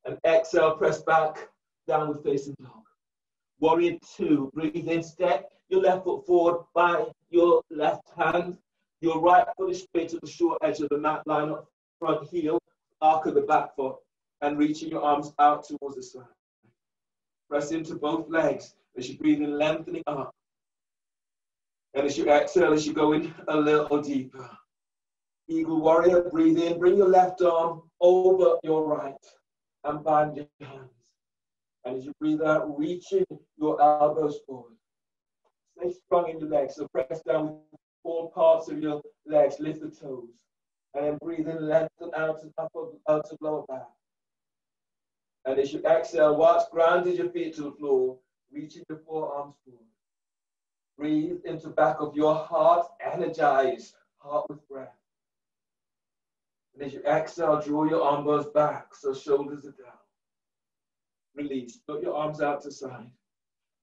And exhale, press back, downward facing dog. Warrior two, breathe in, step your left foot forward by your left hand. Your right foot is straight to the short edge of the mat, line up front heel, arc of the back foot, and reaching your arms out towards the side. Press into both legs as you breathe in, lengthening up. And as you exhale, as you go in a little deeper. Eagle warrior, breathe in, bring your left arm over your right and bind your hands. And as you breathe out, reaching your elbows forward. Stay strong in your legs, so press down with all parts of your legs, lift the toes. And then breathe in, lengthen out to lower back. And as you exhale, whilst grounding your feet to the floor, reaching your forearms forward. Breathe into the back of your heart, energize heart with breath. And as you exhale, draw your arm bones back, so shoulders are down. Release, put your arms out to side.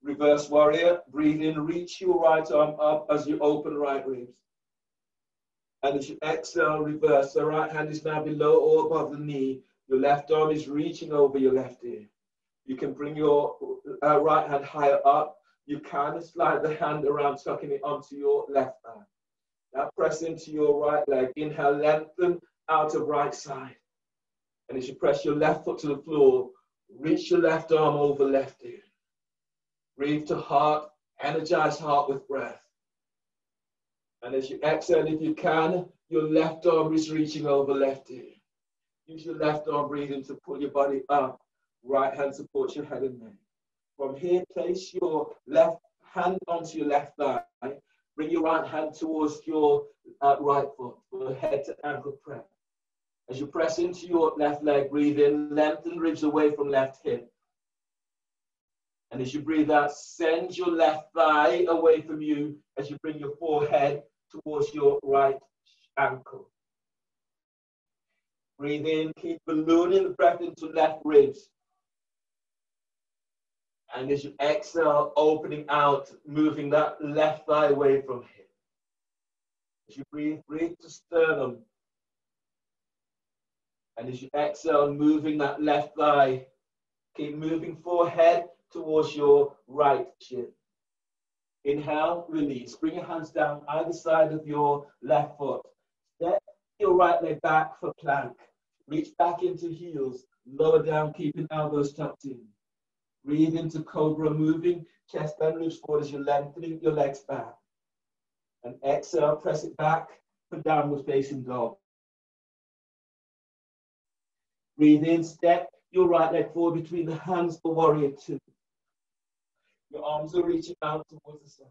Reverse warrior, breathe in, reach your right arm up as you open right ribs. And as you exhale, reverse, the right hand is now below or above the knee. Your left arm is reaching over your left ear. You can bring your right hand higher up. You can slide the hand around, tucking it onto your left arm. Now press into your right leg. Inhale, lengthen out of right side. And as you press your left foot to the floor, Reach your left arm over left ear. Breathe to heart, energize heart with breath. And as you exhale, if you can, your left arm is reaching over left ear. Use your left arm breathing to pull your body up. Right hand supports your head and neck. From here, place your left hand onto your left thigh. Bring your right hand towards your right foot for head to ankle prep. As you press into your left leg, breathe in, lengthen ribs away from left hip. And as you breathe out, send your left thigh away from you as you bring your forehead towards your right ankle. Breathe in, keep ballooning the breath into left ribs. And as you exhale, opening out, moving that left thigh away from hip. As you breathe, breathe to sternum. And as you exhale, moving that left thigh, keep moving forehead towards your right shin. Inhale, release. Bring your hands down either side of your left foot. Step your right leg back for plank. Reach back into heels. Lower down, keeping elbows tucked in. Breathe into cobra, moving chest bend moves forward as you're lengthening your legs back. And exhale, press it back for downward facing dog. Breathe in, step your right leg forward between the hands for warrior two. Your arms are reaching out towards the side.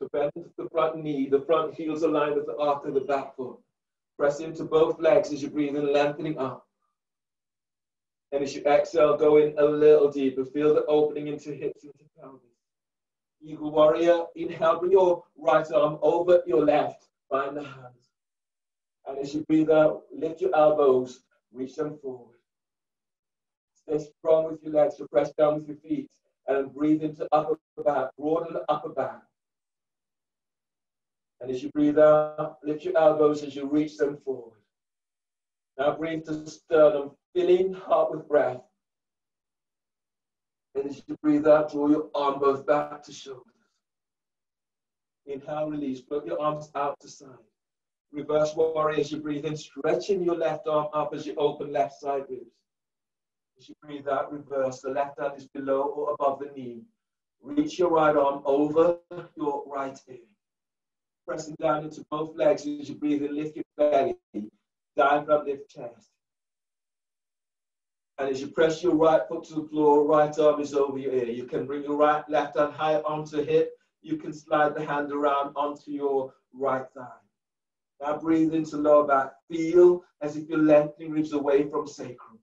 So bend the front knee, the front heels align with the arc of the back foot. Press into both legs as you breathe in, lengthening up. And as you exhale, go in a little deeper. Feel the opening into hips, into pelvis. Eagle warrior, inhale, bring your right arm over your left, find the hands. And as you breathe out, lift your elbows, reach them forward. Stay strong with your legs, so press down with your feet. And breathe into upper back, broaden the upper back. And as you breathe out, lift your elbows as you reach them forward. Now breathe to sternum, filling heart with breath. And as you breathe out, draw your arm both back to shoulders. Inhale, release, put your arms out to side. Reverse warrior as you breathe in, stretching your left arm up as you open left side ribs. As you breathe out, reverse, the left hand is below or above the knee. Reach your right arm over your right ear. Pressing down into both legs as you breathe in, lift your belly, diaphragm, lift chest. And as you press your right foot to the floor, right arm is over your ear. You can bring your left hand high onto the hip. You can slide the hand around onto your right thigh. Now breathe into lower back. Feel as if you're lengthening ribs away from sacrum.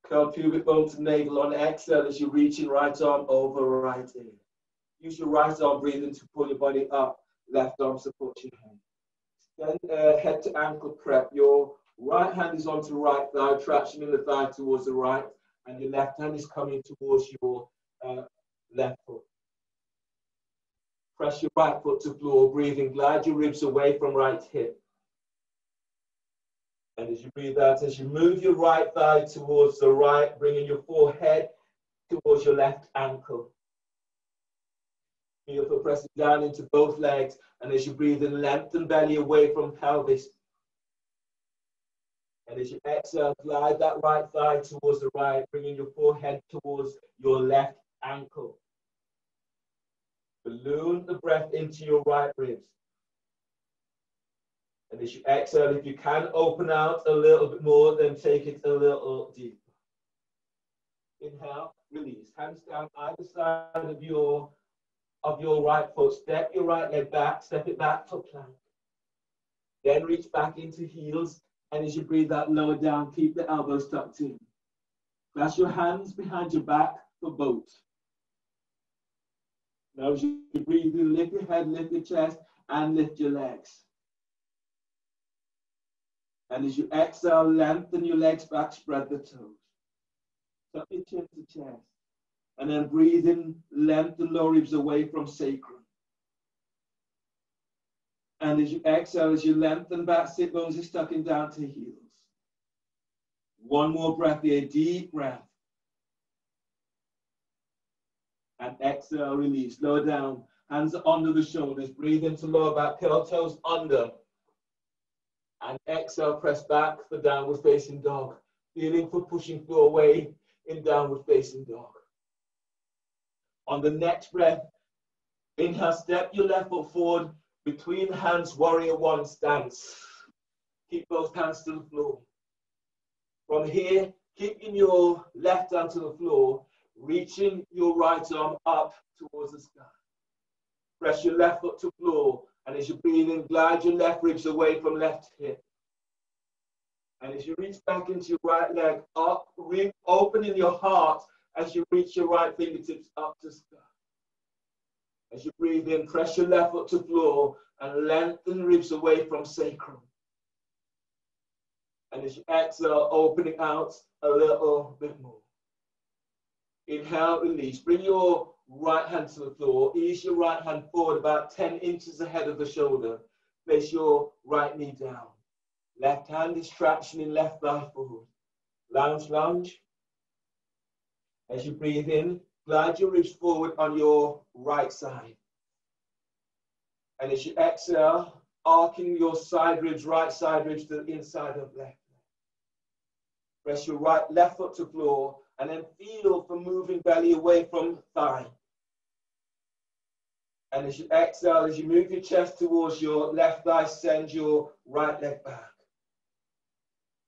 Curl pubic bone to navel on exhale as you reach in right arm over right ear. Use your right arm breathing to pull your body up. Left arm supports your head. Then head to ankle prep. Your right hand is onto right thigh, traction in the thigh towards the right, and your left hand is coming towards your left foot. Press your right foot to floor, breathing, glide your ribs away from right hip. And as you breathe out, as you move your right thigh towards the right, bringing your forehead towards your left ankle. Feel for pressing down into both legs, and as you breathe in, lengthen belly away from pelvis. And as you exhale, glide that right thigh towards the right, bringing your forehead towards your left ankle. Balloon the breath into your right ribs. And as you exhale, if you can open out a little bit more, then take it a little deeper. Inhale, release. Hands down either side of your right foot. Step your right leg back, step it back to plank. Then reach back into heels, and as you breathe out, lower down, keep the elbows tucked in. Clasp your hands behind your back for boat. Now as you breathe in, lift your head, lift your chest, and lift your legs. And as you exhale, lengthen your legs back, spread the toes. Tuck your chin to chest. And then breathe in, lengthen lower ribs away from sacrum. And as you exhale, as you lengthen back, sit bones are tucking down to heels. One more breath here, deep breath. And exhale, release, lower down, hands are under the shoulders. Breathe into lower back, curl toes under. And exhale, press back for downward facing dog. Feeling for pushing floor away in downward facing dog. On the next breath, inhale, step your left foot forward between hands, warrior one stance. Keep both hands to the floor. From here, keeping your left hand to the floor, reaching your right arm up towards the sky. Press your left foot to the floor, and as you breathe in, glide your left ribs away from left hip. And as you reach back into your right leg, up, opening your heart as you reach your right fingertips up to sky. As you breathe in, press your left foot to the floor and lengthen ribs away from sacrum. And as you exhale, opening out a little bit more. Inhale, release. Bring your right hand to the floor. Ease your right hand forward about 10 inches ahead of the shoulder. Place your right knee down. Left hand is traction in left thigh forward. Lounge, lunge. As you breathe in, glide your ribs forward on your right side. And as you exhale, arcing your side ribs, right side ribs to the inside of left. Press your left foot to floor, and then feel for moving belly away from thigh. And as you exhale, as you move your chest towards your left thigh, send your right leg back.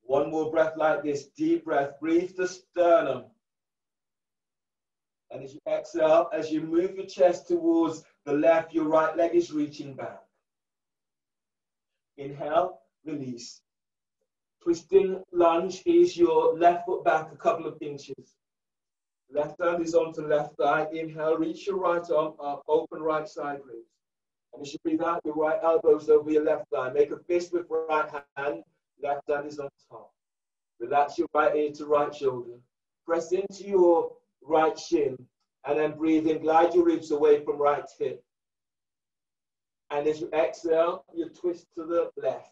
One more breath like this, deep breath, breathe the sternum. And as you exhale, as you move your chest towards the left, your right leg is reaching back. Inhale, release. Twisting lunge, ease your left foot back a couple of inches. Left hand is onto left thigh. Inhale, reach your right arm up, open right side ribs. And as you breathe out, your right elbows over your left thigh. Make a fist with right hand. Left hand is on top. Relax your right ear to right shoulder. Press into your right shin. And then breathe in, glide your ribs away from right hip. And as you exhale, you twist to the left.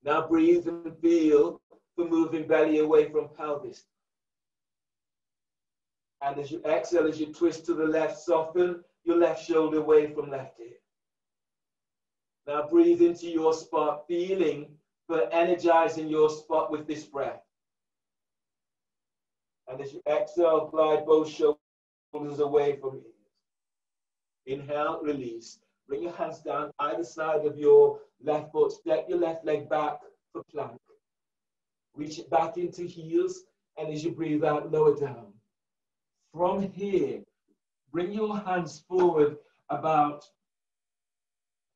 Now breathe and feel for moving belly away from pelvis. And as you exhale, as you twist to the left, soften your left shoulder away from left hip. Now breathe into your spot, feeling for energizing your spot with this breath. And as you exhale, glide both shoulders away from ears. Inhale, release. Bring your hands down either side of your left foot. Step your left leg back for plank. Reach it back into heels. And as you breathe out, lower down. From here, bring your hands forward about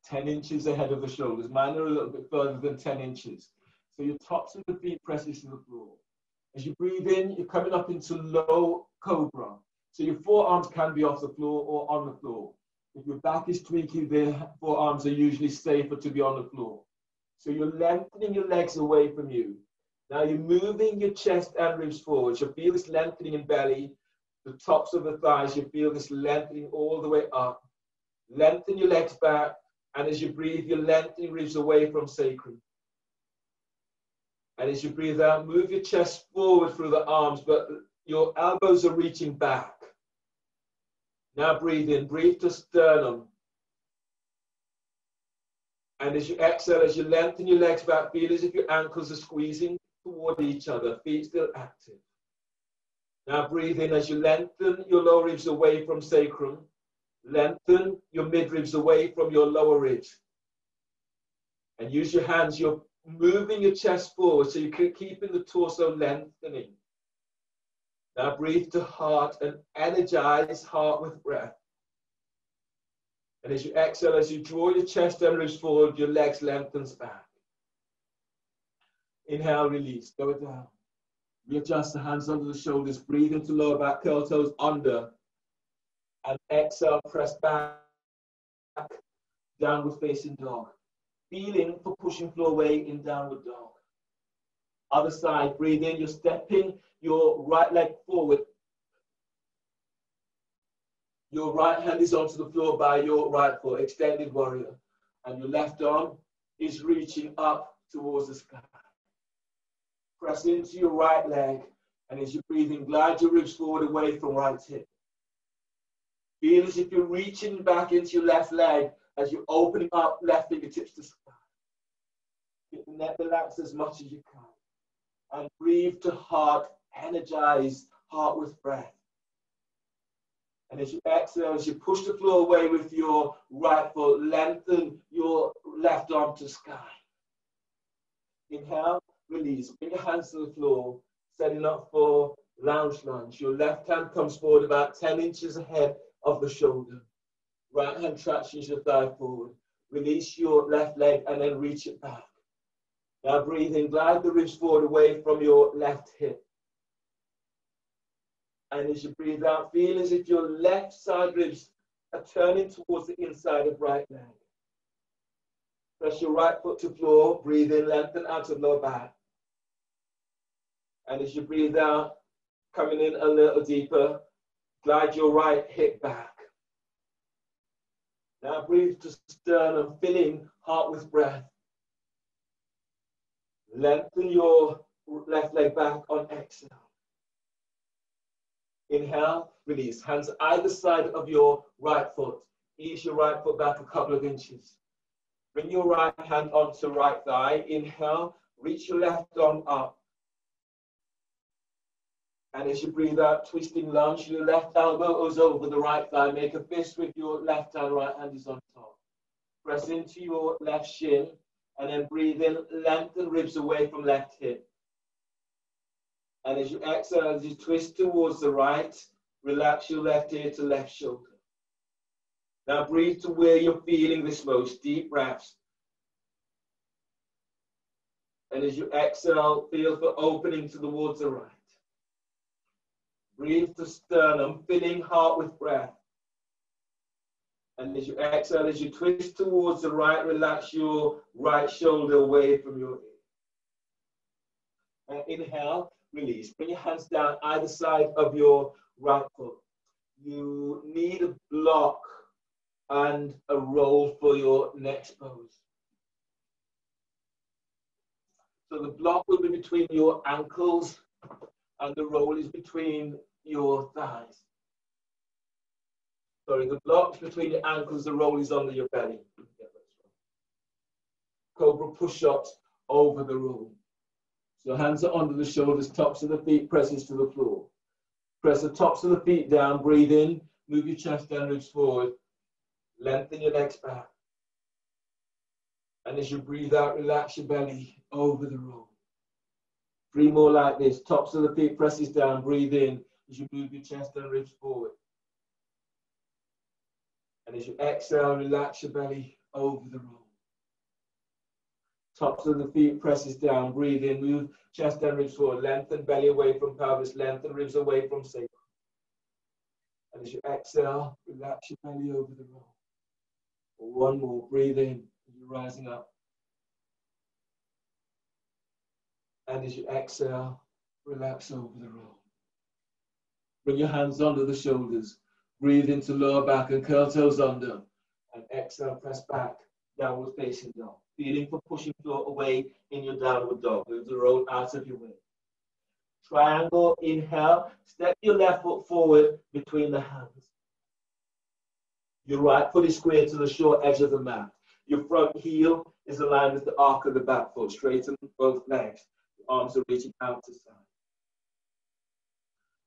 10 inches ahead of the shoulders. Mine are a little bit further than 10 inches. So your tops of the feet presses to the floor. As you breathe in, you're coming up into low cobra. So your forearms can be off the floor or on the floor. If your back is tweaking, the forearms are usually safer to be on the floor. So you're lengthening your legs away from you. Now you're moving your chest and ribs forward. You feel this lengthening in belly. The tops of the thighs, you feel this lengthening all the way up. Lengthen your legs back. And as you breathe, you're lengthening ribs away from sacrum. And as you breathe out, move your chest forward through the arms, but your elbows are reaching back. Now breathe in, breathe to sternum. And as you exhale, as you lengthen your legs back, feel as if your ankles are squeezing toward each other, feet still active. Now breathe in as you lengthen your lower ribs away from sacrum. Lengthen your midribs away from your lower ribs. And use your hands, you're moving your chest forward so you're keeping the torso lengthening. Now breathe to heart and energize heart with breath. And as you exhale, as you draw your chest and ribs forward, your legs lengthens back. Inhale, release, go down. Readjust the hands under the shoulders, breathe into lower back, curl toes under. And exhale, press back, downward facing dog. Feeling for pushing floor away in downward dog. Other side, breathe in, you're stepping your right leg forward. Your right hand is onto the floor by your right foot, extended warrior. And your left arm is reaching up towards the sky. Press into your right leg, and as you're breathing, glide your ribs forward away from right hip. Feel as if you're reaching back into your left leg as you're opening up left fingertips to sky. Keep the neck relaxed as much as you can. And breathe to heart, energize heart with breath. And as you exhale, as you push the floor away with your right foot, lengthen your left arm to sky. Inhale, release. Bring your hands to the floor, setting up for lounge lunge. Your left hand comes forward about 10 inches ahead of the shoulder. Right hand tractions your thigh forward. Release your left leg and then reach it back. Now breathe in, glide the ribs forward away from your left hip. And as you breathe out, feel as if your left side ribs are turning towards the inside of right leg. Press your right foot to floor, breathe in, lengthen out of lower back. And as you breathe out, coming in a little deeper, glide your right hip back. Now breathe to sternum, filling heart with breath. Lengthen your left leg back on exhale. Inhale, release. Hands either side of your right foot. Ease your right foot back a couple of inches. Bring your right hand onto right thigh. Inhale, reach your left arm up. And as you breathe out, twisting lunge, your left elbow goes over the right thigh. Make a fist with your left hand, right hand is on top. Press into your left shin, and then breathe in, lengthen ribs away from left hip. And as you exhale, as you twist towards the right, relax your left ear to left shoulder. Now breathe to where you're feeling this most. Deep breaths. And as you exhale, feel for opening towards the right. Breathe to sternum, filling heart with breath. And as you exhale, as you twist towards the right, relax your right shoulder away from your ear. And inhale, release. Bring your hands down either side of your right foot. You need a block and a roll for your next pose. So the block will be between your ankles and the roll is between your thighs. Sorry, the block's between your ankles, the roll is under your belly. Cobra push-ups over the roll. So hands are under the shoulders, tops of the feet presses to the floor. Press the tops of the feet down, breathe in, move your chest down, ribs forward. Lengthen your legs back. And as you breathe out, relax your belly over the roll. 3 more like this. Tops of the feet presses down, breathe in as you move your chest and ribs forward. And as you exhale, relax your belly over the roll. Tops of the feet presses down, breathe in, move chest and ribs forward. Lengthen belly away from pelvis, lengthen ribs away from sacrum. And as you exhale, relax your belly over the roll. 1 more, breathe in, as you're rising up. And as you exhale, relax over the roll. Bring your hands under the shoulders. Breathe into lower back and curl toes under. And exhale, press back, downward facing dog. Feeling for pushing floor away in your downward dog. Move the roll out of your way. Triangle, inhale. Step your left foot forward between the hands. Your right foot is square to the short edge of the mat. Your front heel is aligned with the arc of the back foot. Straighten both legs. Your arms are reaching out to side.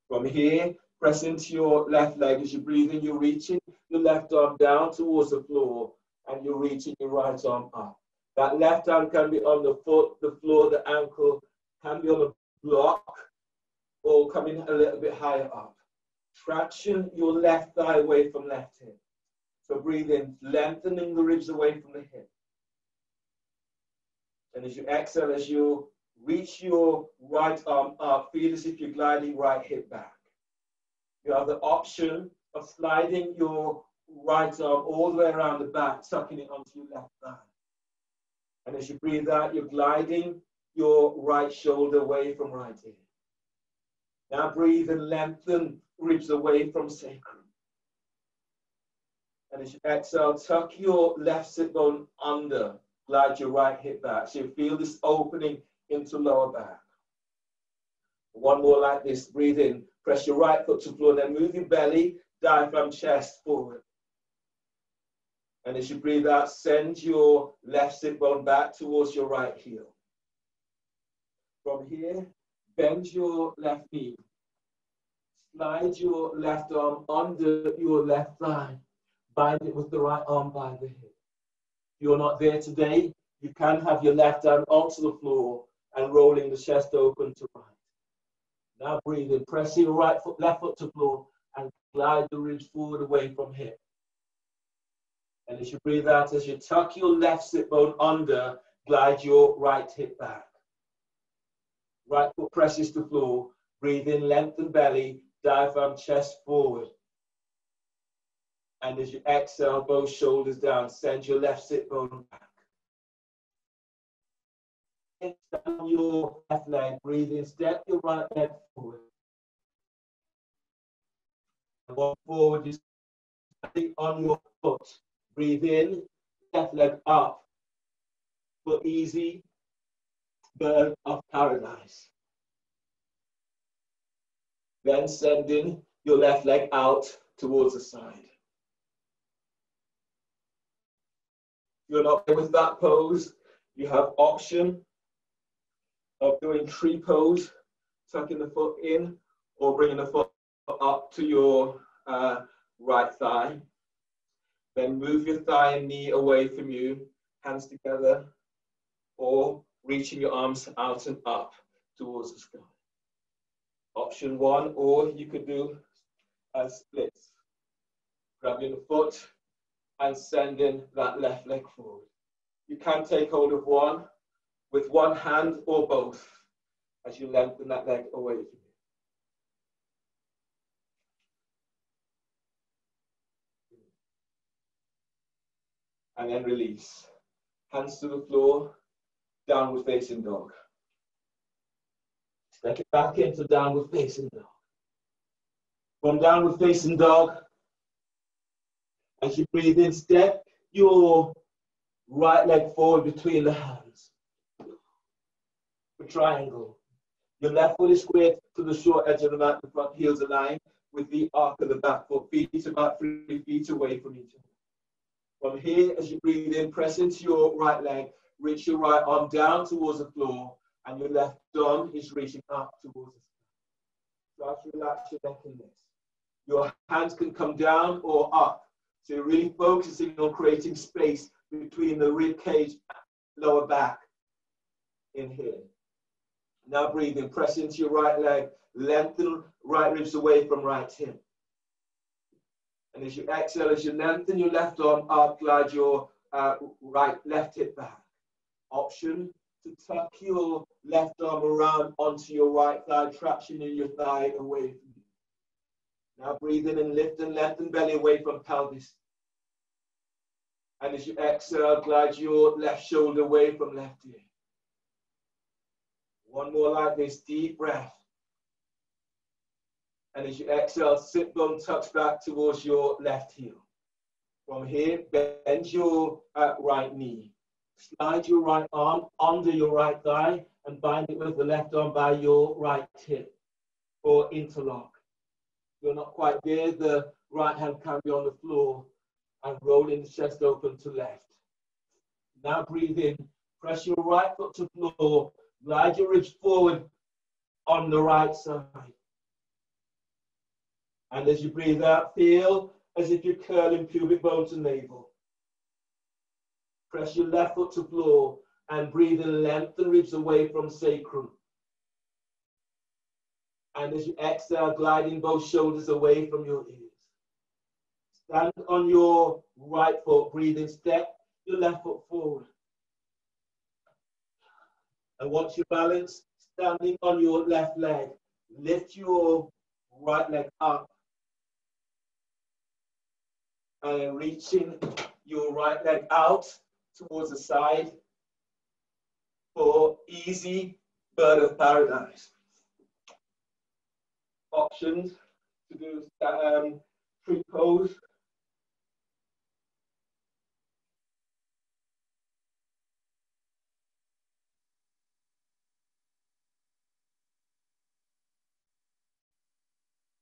From here, press into your left leg. As you breathe in, you're reaching your left arm down towards the floor, and you're reaching your right arm up. That left arm can be on the foot, the floor, the ankle, can be on the block, or coming a little bit higher up. Traction your left thigh away from left hip. So breathe in, lengthening the ribs away from the hip. And as you exhale, as you reach your right arm up, feel as if you're gliding right hip back. You have the option of sliding your right arm all the way around the back, tucking it onto your left thigh. And as you breathe out, you're gliding your right shoulder away from right ear. Now breathe and lengthen ribs away from sacrum. And as you exhale, tuck your left sit bone under, glide your right hip back. So you feel this opening into lower back. 1 more like this, breathe in, press your right foot to floor, then move your belly, diaphragm, chest forward. And as you breathe out, send your left sit bone back towards your right heel. From here, bend your left knee. Slide your left arm under your left thigh. Bind it with the right arm by the hip. If you're not there today, you can have your left hand onto the floor and rolling the chest open to right. Now breathe in, pressing right foot, left foot to floor and glide the ribs forward away from hip. And as you breathe out, as you tuck your left sit bone under, glide your right hip back. Right foot presses to floor. Breathe in, lengthen belly, diaphragm, chest forward. And as you exhale, both shoulders down, send your left sit bone back. Down your left leg, breathe in, step your right leg forward. And walk forward, you're standing on your foot. Breathe in, left leg up. For easy bird of paradise. Then sending your left leg out towards the side. If you're not with that pose, you have option of doing tree pose, tucking the foot in, or bringing the foot up to your right thigh. Then move your thigh and knee away from you, hands together, or reaching your arms out and up towards the sky. Option one, or you could do splits. Grabbing the foot and sending that left leg forward. You can take hold of one with one hand or both as you lengthen that leg away from you. And then release. Hands to the floor, downward facing dog. Step it back into downward facing dog. From downward facing dog, as you breathe in, step your right leg forward between the hands. A triangle. Your left foot is squared to the short edge of the mat, the front heels aligned with the arc of the back foot, feet about 3 feet away from each other. From here, as you breathe in, press into your right leg, reach your right arm down towards the floor, and your left arm is reaching up towards the sky. Start to relax your neck in this. Your hands can come down or up. So you're really focusing on creating space between the rib cage, lower back in here. Now breathe in, press into your right leg, lengthen right ribs away from right hip. And as you exhale, as you lengthen your left arm up, glide your left hip back. Option to tuck your left arm around onto your right thigh, traction in your thigh away from you. Now breathe in and lift and lengthen belly away from pelvis. And as you exhale, glide your left shoulder away from left ear. One more like this, deep breath. And as you exhale, sit bone tucks back towards your left heel. From here, bend your right knee. Slide your right arm under your right thigh and bind it with the left arm by your right hip or interlock. If you're not quite there, the right hand can be on the floor and rolling the chest open to left. Now breathe in, press your right foot to floor, glide your ribs forward on the right side. And as you breathe out, feel as if you're curling pubic bone to navel. Press your left foot to floor and breathe in, lengthen ribs away from sacrum. And as you exhale, gliding both shoulders away from your ears. Stand on your right foot, breathe in, step your left foot forward. And once you're balanced, standing on your left leg, lift your right leg up. And reaching your right leg out towards the side for easy bird of paradise. Options to do tree pose.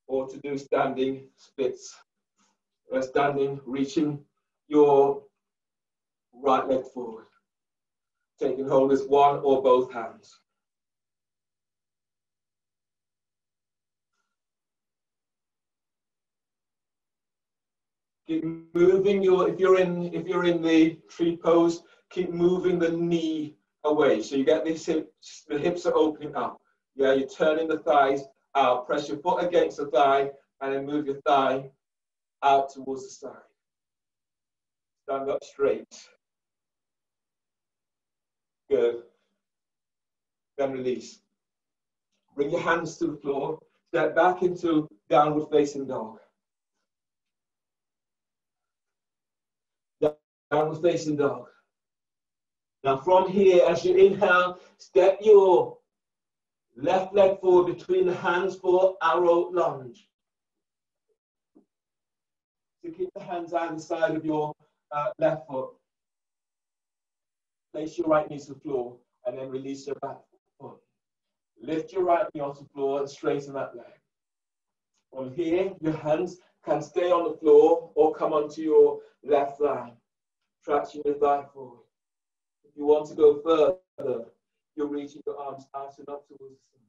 Or to do standing splits. Standing, reaching your right leg forward. Taking hold with one or both hands. Keep moving if you're in the tree pose, keep moving the knee away. So you get this the hips are opening up. Yeah, you're turning the thighs out. Press your foot against the thigh and then move your thigh out towards the side. Stand up straight. Good. Then release. Bring your hands to the floor. Step back into downward facing dog. Downward facing dog. Now from here, as you inhale, step your left leg forward between the hands for arrow lunge. So keep the hands either side of your left foot. Place your right knee to the floor and then release your back foot. Lift your right knee off the floor and straighten that leg. From here, your hands can stay on the floor or come onto your left thigh, traction your thigh forward. If you want to go further, you're reaching your arms out and up towards the sun.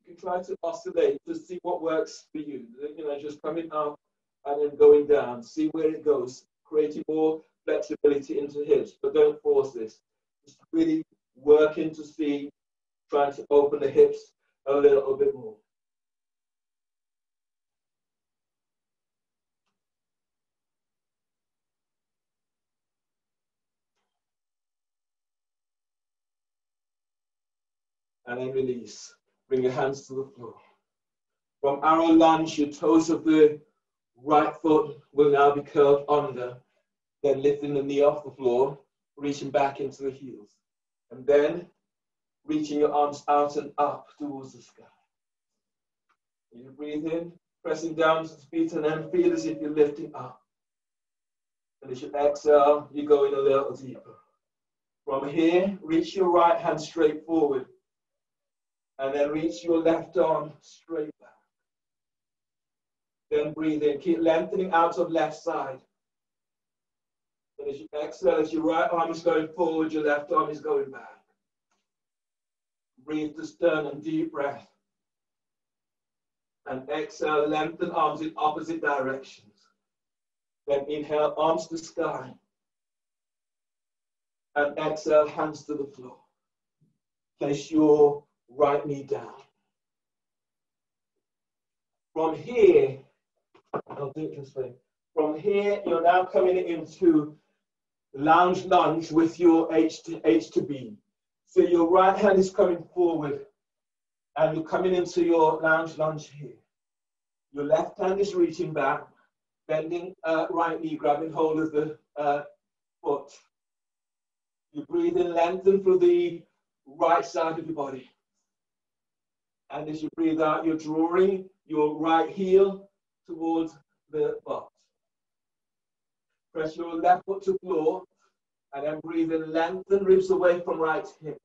You can try to oscillate to see what works for you. You know, just coming up and then going down. See where it goes, creating more flexibility into the hips, but don't force this. Just really working to see, trying to open the hips a little bit more. And then release. Bring your hands to the floor. From arrow lunge, your toes of the right foot will now be curled under. Then lifting the knee off the floor, reaching back into the heels. And then reaching your arms out and up towards the sky. You breathe in, pressing down to the feet, and then feel as if you're lifting up. And as you exhale, you're going a little deeper. From here, reach your right hand straight forward. And then reach your left arm straight back. Then breathe in. Keep lengthening out of left side. And as you exhale, as your right arm is going forward, your left arm is going back. Breathe to sternum, deep breath. And exhale, lengthen arms in opposite directions. Then inhale, arms to sky. And exhale, hands to the floor. Place your right knee down. From here, I'll do it this way. From here, you're now coming into lounge lunge with your H to B. So your right hand is coming forward and you're coming into your lounge lunge here. Your left hand is reaching back, bending right knee, grabbing hold of the foot. You breathe in, lengthen through the right side of your body. And as you breathe out, you're drawing your right heel towards the butt. Press your left foot to the floor, and then breathe in, lengthen ribs away from right hip.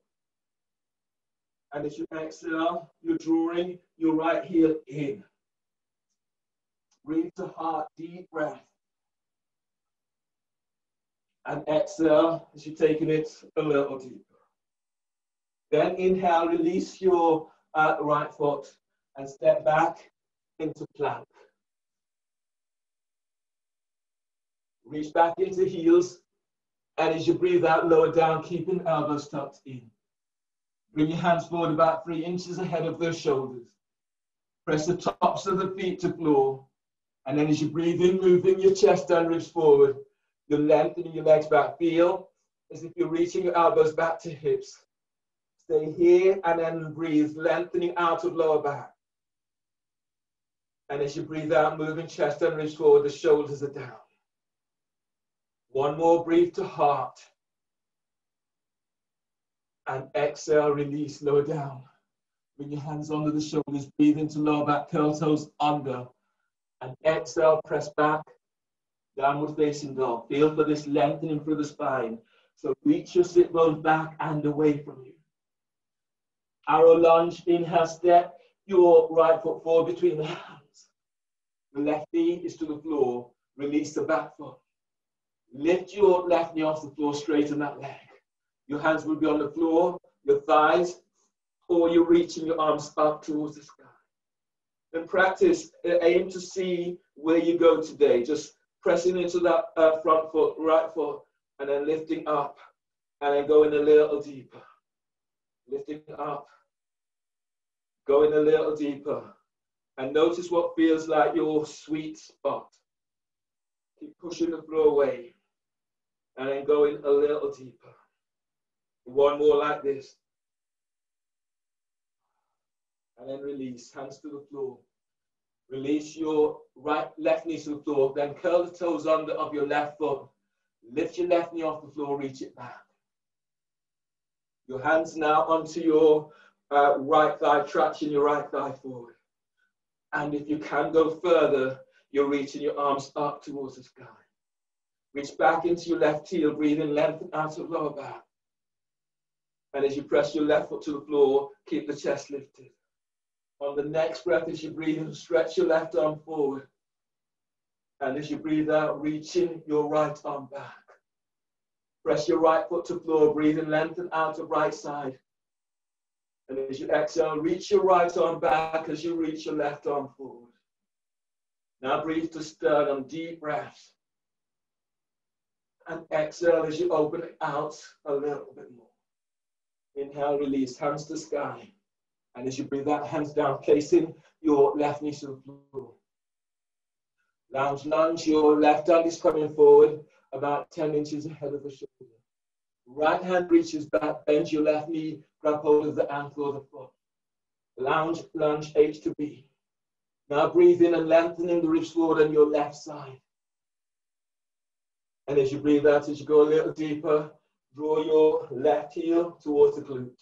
And as you exhale, you're drawing your right heel in. Breathe to heart, deep breath. And exhale as you're taking it a little deeper. Then inhale, release your right foot and step back into plank. Reach back into heels, and as you breathe out, lower down, keeping elbows tucked in. Bring your hands forward about 3 inches ahead of the shoulders. Press the tops of the feet to floor, and then as you breathe in, moving your chest and ribs forward, you're lengthening your legs back. Feel as if you're reaching your elbows back to hips. Stay here and then breathe, lengthening out of lower back. And as you breathe out, moving chest and ribs forward, the shoulders are down. One more, breathe to heart. And exhale, release, lower down. Bring your hands under the shoulders, breathe into lower back, curl toes under. And exhale, press back, downward facing dog. Feel for this lengthening through the spine. So reach your sit bones back and away from you. Arrow lunge, inhale, step your right foot forward between the hands. The left knee is to the floor. Release the back foot. Lift your left knee off the floor, straighten that leg. Your hands will be on the floor, your thighs, or you're reaching your arms up towards the sky. Then practice, aim to see where you go today. Just pressing into that front foot, right foot, and then lifting up, and then going a little deeper. Lifting up, going a little deeper. And notice what feels like your sweet spot. Keep pushing the floor away, and then going a little deeper. One more like this. And then release, hands to the floor. Release your left knee to the floor. Then curl the toes under of your left foot. Lift your left knee off the floor, reach it back. Your hands now onto your right thigh, traction your right thigh forward. And if you can go further, you're reaching your arms up towards the sky. Reach back into your left heel, breathe in, lengthen out of lower back. And as you press your left foot to the floor, keep the chest lifted. On the next breath, as you breathe in, stretch your left arm forward. And as you breathe out, reaching your right arm back. Press your right foot to floor, breathe in, lengthen out of right side. And as you exhale, reach your right arm back as you reach your left arm forward. Now breathe to sternum, deep breaths. And exhale as you open it out a little bit more. Inhale, release, hands to sky. And as you breathe out, hands down, placing your left knee to the floor. Lounge lunge, your left arm is coming forward about 10 inches ahead of the shoulder. Right hand reaches back, bend your left knee, grab hold of the ankle or the foot. Lounge, lunge, H to B. Now breathe in and lengthening the ribs forward on your left side. And as you breathe out, as you go a little deeper, draw your left heel towards the glute.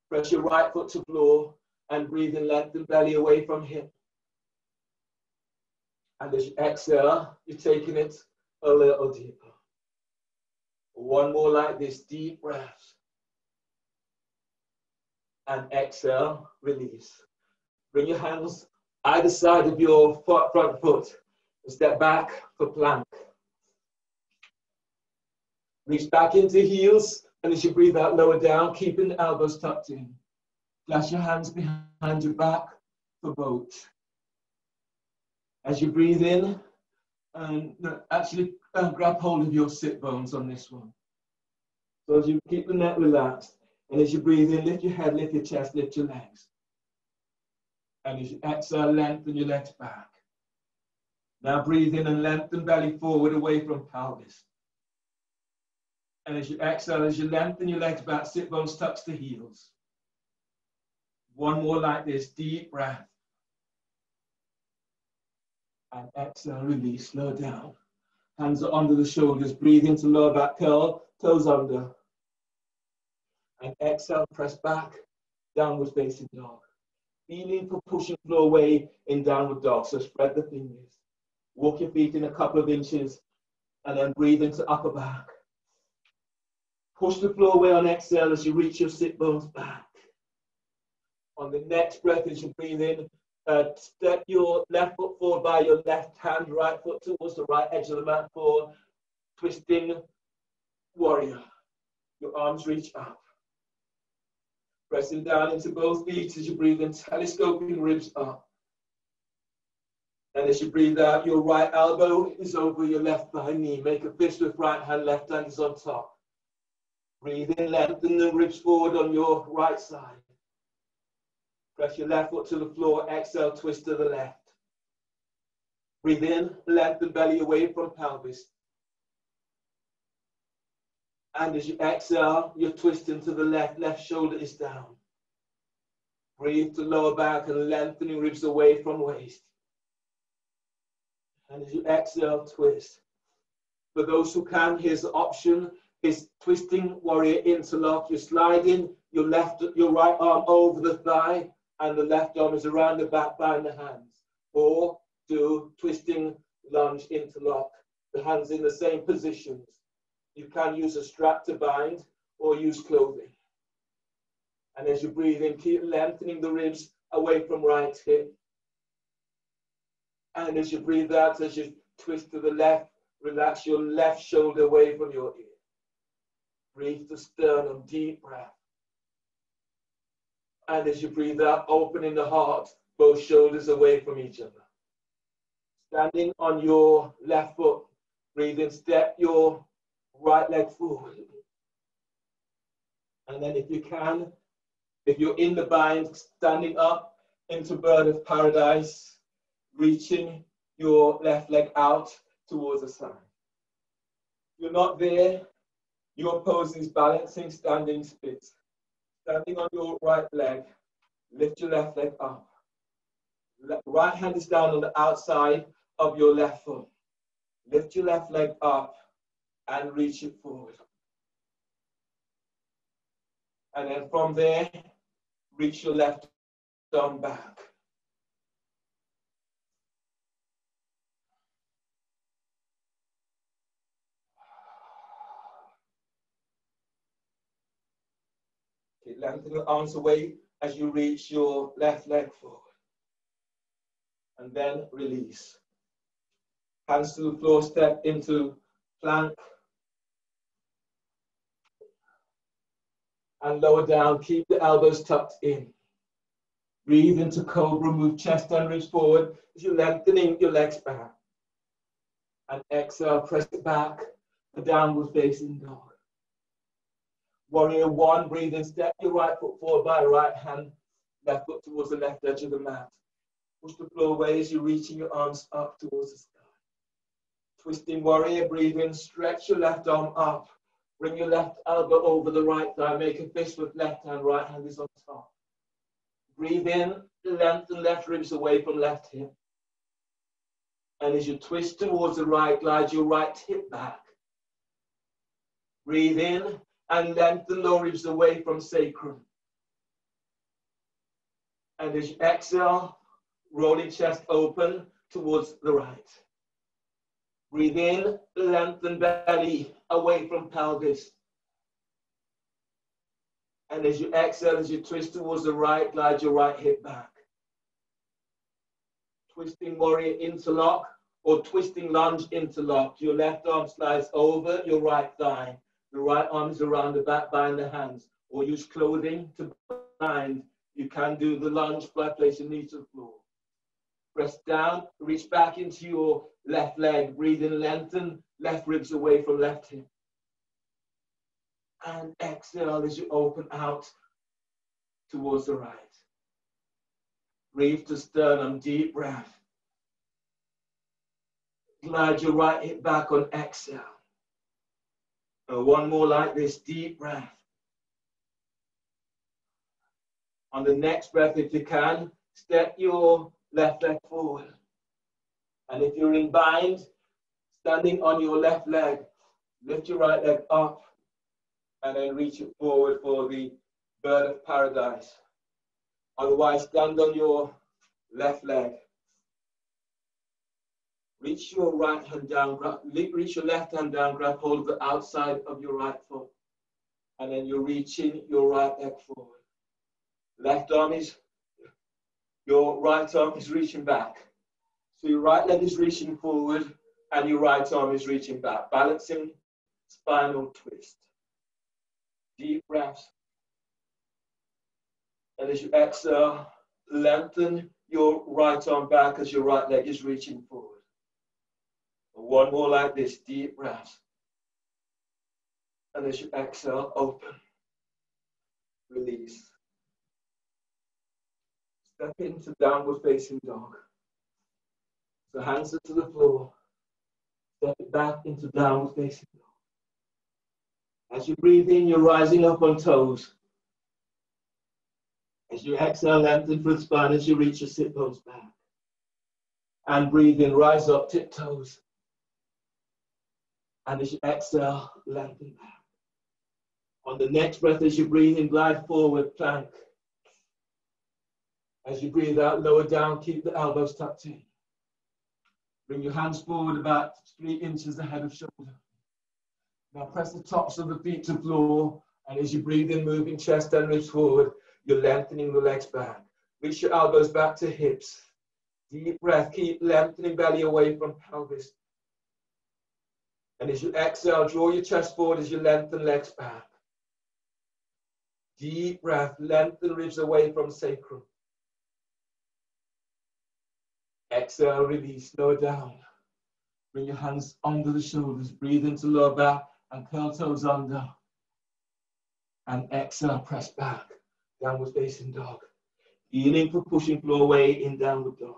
Press your right foot to floor and breathe in, lengthen belly away from hip. And as you exhale, you're taking it a little deeper. One more like this, deep breaths. And exhale, release. Bring your hands either side of your front foot and step back for plank. Reach back into heels, and as you breathe out, lower down, keeping the elbows tucked in. Flash your hands behind your back for boat. As you breathe in, and actually grab hold of your sit bones on this one. So as you keep the neck relaxed, and as you breathe in, lift your head, lift your chest, lift your legs. And as you exhale, lengthen your legs back. Now breathe in and lengthen belly forward away from pelvis. And as you exhale, as you lengthen your legs back, sit bones touch the heels. One more like this, deep breath. And exhale, release, slow down. Hands are under the shoulders, breathe into lower back curl, toes under. And exhale, press back, downward facing dog. Feeling for pushing floor away in downward dog, so spread the fingers. Walk your feet in a couple of inches, and then breathe into upper back. Push the floor away on exhale as you reach your sit bones back. On the next breath, as you breathe in, step your left foot forward by your left hand, right foot towards the right edge of the mat for twisting warrior. Your arms reach up. Pressing down into both feet as you breathe in, telescoping ribs up. And as you breathe out, your right elbow is over your left thigh knee. Make a fist with right hand, left hand is on top. Breathe in, lengthen the ribs forward on your right side. Press your left foot to the floor, exhale, twist to the left. Breathe in, lengthen belly away from pelvis. And as you exhale, you're twisting to the left, left shoulder is down. Breathe to lower back and lengthening ribs away from waist. And as you exhale, twist. For those who can, here's the option, is twisting warrior interlock. You're sliding your right arm over the thigh, and the left arm is around the back behind the hands. Or do twisting lunge interlock. The hands in the same positions. You can use a strap to bind or use clothing. And as you breathe in, keep lengthening the ribs away from right hip. And as you breathe out, as you twist to the left, Relax your left shoulder away from your ear. Breathe the sternum, deep breath. And as you breathe out, opening the heart, both shoulders away from each other. Standing on your left foot, breathe in, step your right leg forward. And then if you can, if you're in the bind, standing up into bird of paradise, reaching your left leg out towards the side. If you're not there, your pose is balancing, standing split. Standing on your right leg, lift your left leg up. Right hand is down on the outside of your left foot. Lift your left leg up and reach it forward. And then from there, reach your left arm back. Okay, lengthen the arms away as you reach your left leg forward. And then release. Hands to the floor, step into plank. And lower down, keep the elbows tucked in. Breathe into cobra, move chest and ribs forward as you're lengthening your legs back. And exhale, press it back, the downward facing dog. Warrior one, breathe in, step your right foot forward by right hand, left foot towards the left edge of the mat. Push the floor away as you're reaching your arms up towards the sky. Twisting warrior, breathe in, stretch your left arm up. Bring your left elbow over the right thigh, make a fist with left hand, right hand is on top. Breathe in, lengthen left ribs away from left hip. And as you twist towards the right, glide your right hip back. Breathe in and lengthen lower ribs away from sacrum. And as you exhale, rolling chest open towards the right. Breathe in, lengthen belly away from pelvis. And as you exhale, as you twist towards the right, glide your right hip back. Twisting warrior interlock or twisting lunge interlock. Your left arm slides over your right thigh. The right arm is around the back, bind the hands. Or use clothing to bind. You can do the lunge by placing knees to the floor. Press down, reach back into your left leg. Breathe in, lengthen left ribs away from left hip. And exhale as you open out towards the right. Breathe to sternum, deep breath. Glide your right hip back on exhale. And one more like this, deep breath. On the next breath, if you can, step your left leg forward. And if you're in bind, standing on your left leg, lift your right leg up and then reach it forward for the bird of paradise. Otherwise, stand on your left leg. Reach your right hand down, reach your left hand down, grab hold of the outside of your right foot. And then you're reaching your right leg forward. Left arm is, your right arm is reaching back. So your right leg is reaching forward and your right arm is reaching back. Balancing spinal twist. Deep breaths. And as you exhale, lengthen your right arm back as your right leg is reaching forward. One more like this, deep breaths. And as you exhale, open. Release. Step into downward facing dog. So hands are to the floor. Step it back into downward facing dog. As you breathe in, you're rising up on toes. As you exhale, lengthen through the spine as you reach your sit bones back. And breathe in, rise up, tiptoes. And as you exhale, lengthen back. On the next breath, as you breathe in, glide forward, plank. As you breathe out, lower down, keep the elbows tucked in. Bring your hands forward about 3 inches ahead of shoulder. Now press the tops of the feet to the floor. And as you breathe in, moving chest and ribs forward, you're lengthening the legs back. Reach your elbows back to hips. Deep breath, keep lengthening belly away from pelvis. And as you exhale, draw your chest forward as you lengthen legs back. Deep breath, lengthen ribs away from sacrum. Exhale, release, lower down. Bring your hands under the shoulders, breathe into lower back and curl toes under. And exhale, press back, downward facing dog. Feeling for pushing floor away in downward dog.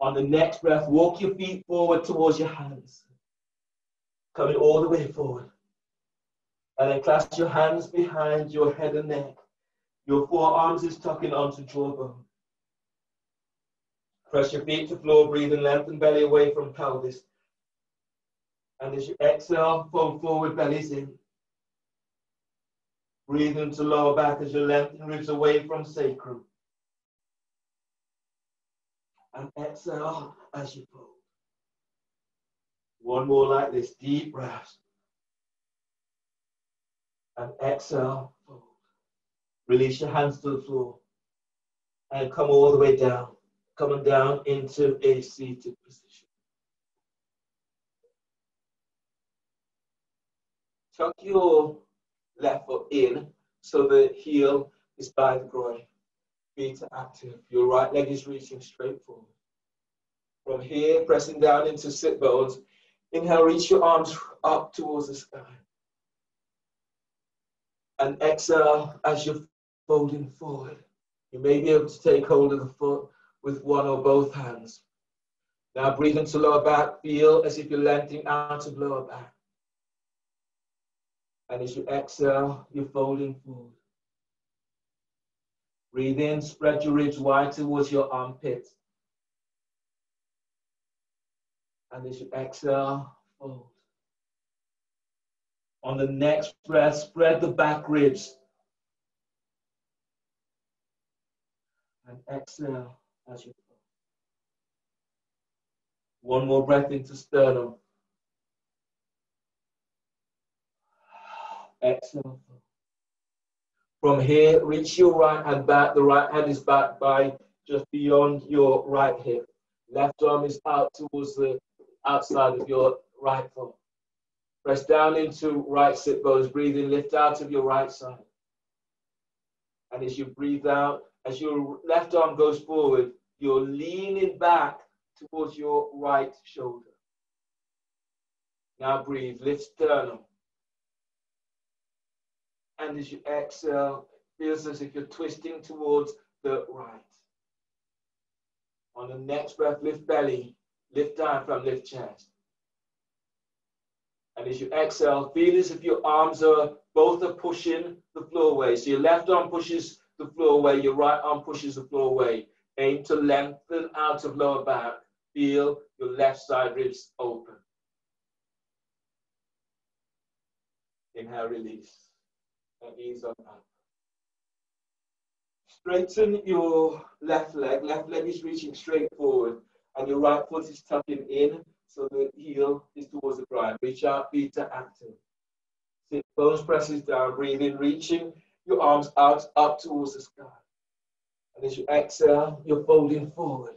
On the next breath, walk your feet forward towards your hands. Coming all the way forward. And then clasp your hands behind your head and neck. Your forearms is tucking onto jawbone. Press your feet to floor, breathe and lengthen belly away from pelvis. And as you exhale, fold forward, bellies in. Breathe into lower back as you lengthen ribs away from sacrum. And exhale as you fold. One more like this, deep breath. And exhale, fold. Release your hands to the floor. And come all the way down. Coming down into a seated position. Tuck your left foot in so the heel is by the groin. Feet are active. Your right leg is reaching straight forward. From here, pressing down into sit bones. Inhale, reach your arms up towards the sky. And exhale as you're folding forward. You may be able to take hold of the foot with one or both hands. Now breathe into lower back. Feel as if you're lengthening out of lower back. And as you exhale, you're folding forward. Breathe in, spread your ribs wide towards your armpit. And as you exhale, fold. On the next breath, spread the back ribs. And exhale as you fold. One more breath into sternum. Exhale. From here, reach your right hand back. The right hand is back by just beyond your right hip. Left arm is out towards the outside of your right foot. Press down into right sit bones. Breathe in, lift out of your right side. And as you breathe out, as your left arm goes forward, you're leaning back towards your right shoulder. Now breathe, lift sternum. And as you exhale, it feels as if you're twisting towards the right. On the next breath, lift belly, lift diaphragm, lift chest. And as you exhale, feel as if your arms are both pushing the floor away. So your left arm pushes the floor away, your right arm pushes the floor away. Aim to lengthen out of lower back. Feel your left side ribs open. Inhale, release. And ease on up. Straighten your left leg. Left leg is reaching straight forward. And your right foot is tucking in so the heel is towards the ground. Reach out, feet are active. Sit bones presses down. Breathe in, reaching your arms out up towards the sky. And as you exhale, you're folding forward.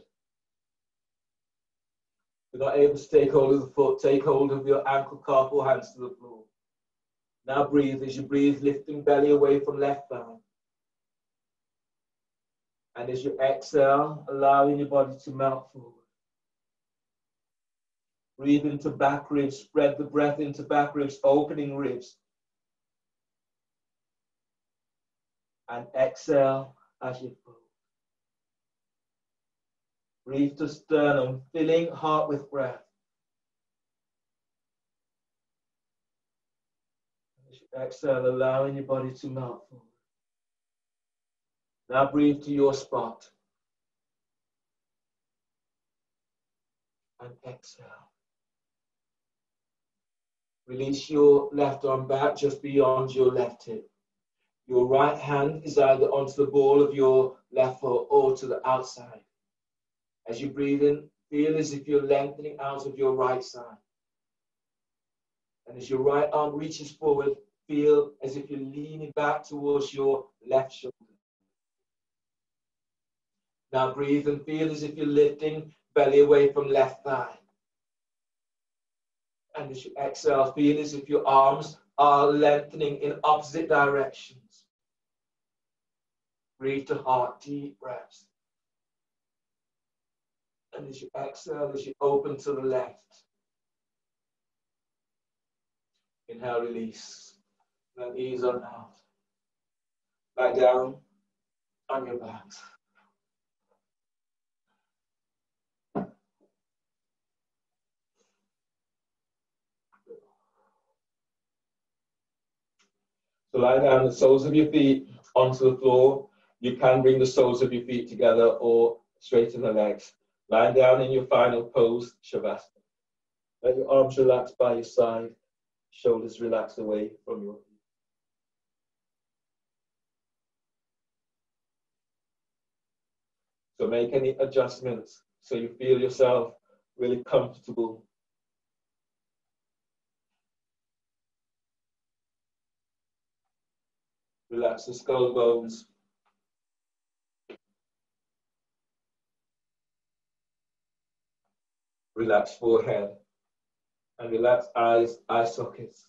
If you're not able to take hold of the foot, take hold of your ankle, calf, or hands to the floor. Now breathe. As you breathe, lifting belly away from left thigh. And as you exhale, allowing your body to melt forward. Breathe into back ribs. Spread the breath into back ribs, opening ribs. And exhale as you fold. Breathe to sternum, filling heart with breath. As you exhale, allowing your body to melt forward. Now breathe to your spot. And exhale. Release your left arm back just beyond your left hip. Your right hand is either onto the ball of your left foot or to the outside. As you breathe in, feel as if you're lengthening out of your right side. And as your right arm reaches forward, feel as if you're leaning back towards your left shoulder. Now breathe and feel as if you're lifting belly away from left thigh. And as you exhale, feel as if your arms are lengthening in opposite directions. Breathe to heart, deep breaths. And as you exhale, as you open to the left, inhale, release. Then ease on out. Lie down on your backs. So lie down the soles of your feet onto the floor. You can bring the soles of your feet together or straighten the legs. Lie down in your final pose, Shavasana. Let your arms relax by your side, shoulders relax away from your feet. So make any adjustments so you feel yourself really comfortable. Relax the skull bones. Relax forehead. And relax eyes, eye sockets.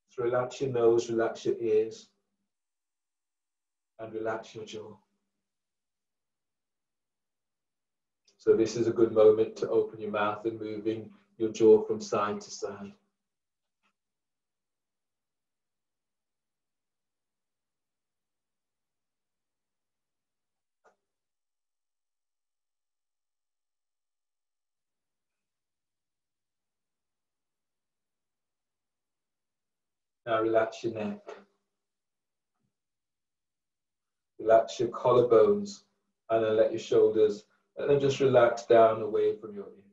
So relax your nose, relax your ears, and relax your jaw. So this is a good moment to open your mouth and moving your jaw from side to side. Now relax your neck. Relax your collarbones, and then let your shoulders, let them just relax down away from your ears.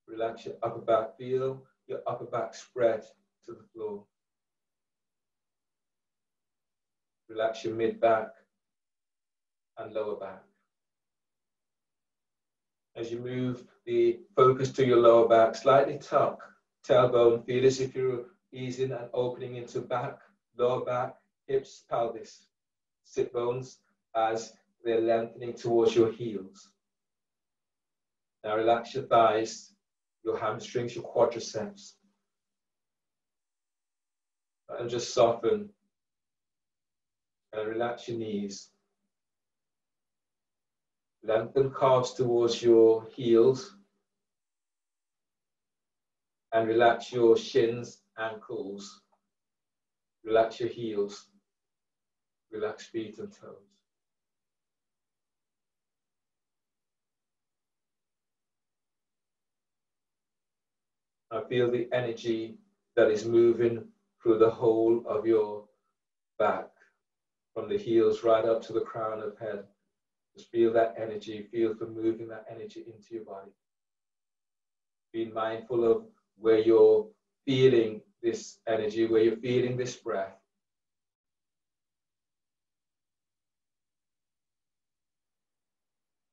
Relax your upper back, feel your upper back spread to the floor. Relax your mid back and lower back. As you move the focus to your lower back, slightly tuck tailbone, feel as if you're easing and opening into back, lower back, hips, pelvis, sit bones as they're lengthening towards your heels. Now relax your thighs, your hamstrings, your quadriceps. And just soften and relax your knees. Lengthen calves towards your heels and relax your shins, ankles. Relax your heels. Relax feet and toes. Now feel the energy that is moving through the whole of your back, from the heels right up to the crown of head. Just feel that energy, feel for moving that energy into your body. Be mindful of where you're feeling this energy, where you're feeling this breath.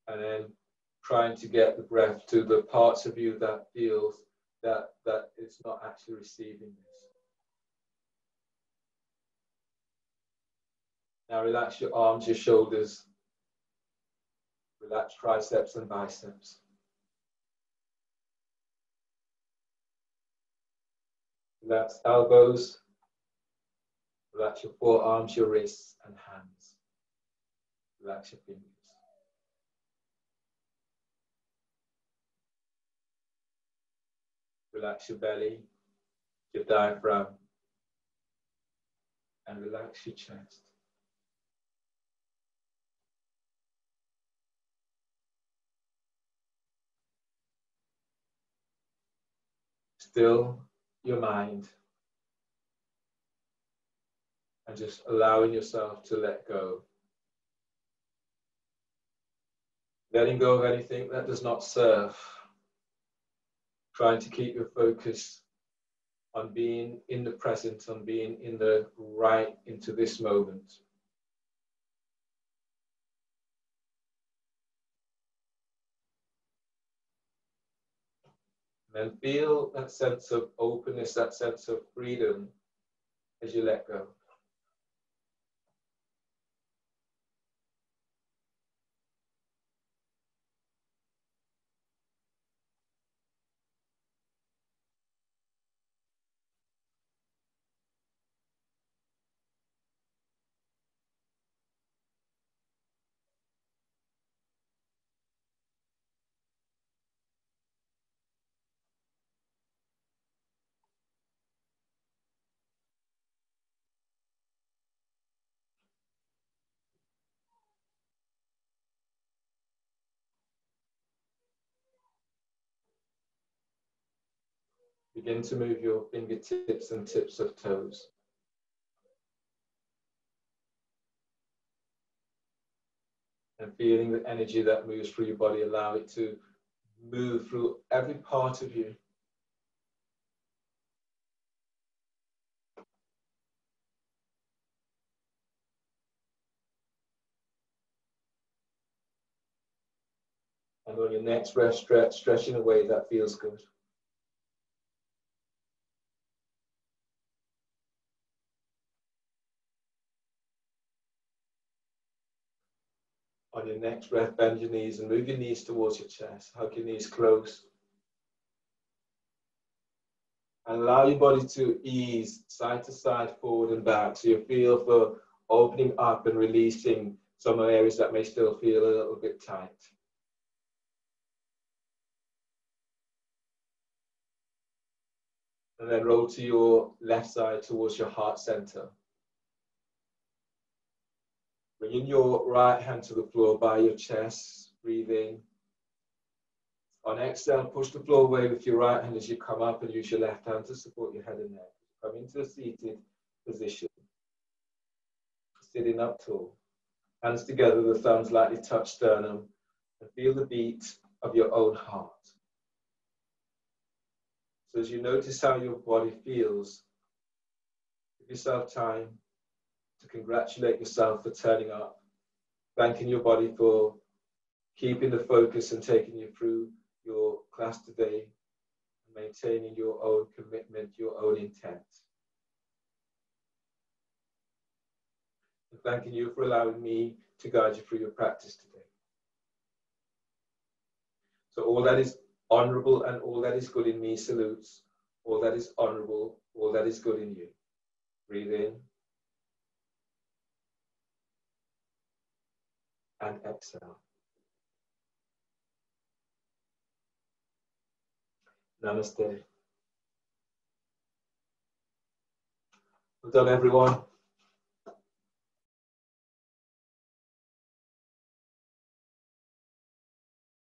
And then trying to get the breath to the parts of you that feels that it's not actually receiving this. Now relax your arms, your shoulders. Relax triceps and biceps. Relax elbows. Relax your forearms, your wrists and hands. Relax your fingers. Relax your belly, your diaphragm, and relax your chest. Still your mind and just allowing yourself to let go. Letting go of anything that does not serve. Trying to keep your focus on being in the present, on being in the right into this moment. And feel that sense of openness, that sense of freedom as you let go. Begin to move your fingertips and tips of toes. And feeling the energy that moves through your body, allow it to move through every part of you. And on your next breath, stretch in a way that feels good. On your next breath, bend your knees and move your knees towards your chest. Hug your knees close. And allow your body to ease side to side, forward and back. So you feel for opening up and releasing some areas that may still feel a little bit tight. And then roll to your left side towards your heart center. Bringing your right hand to the floor by your chest, breathe in. On exhale, push the floor away with your right hand as you come up and use your left hand to support your head and neck. Come into a seated position. Sitting up tall. Hands together, the thumbs lightly touch sternum, and feel the beat of your own heart. So as you notice how your body feels, give yourself time to congratulate yourself for turning up, thanking your body for keeping the focus and taking you through your class today, and maintaining your own commitment, your own intent. And thanking you for allowing me to guide you through your practice today. So all that is honorable and all that is good in me salutes. All that is honorable, all that is good in you. Breathe in. And exhale. Namaste. Well done, everyone.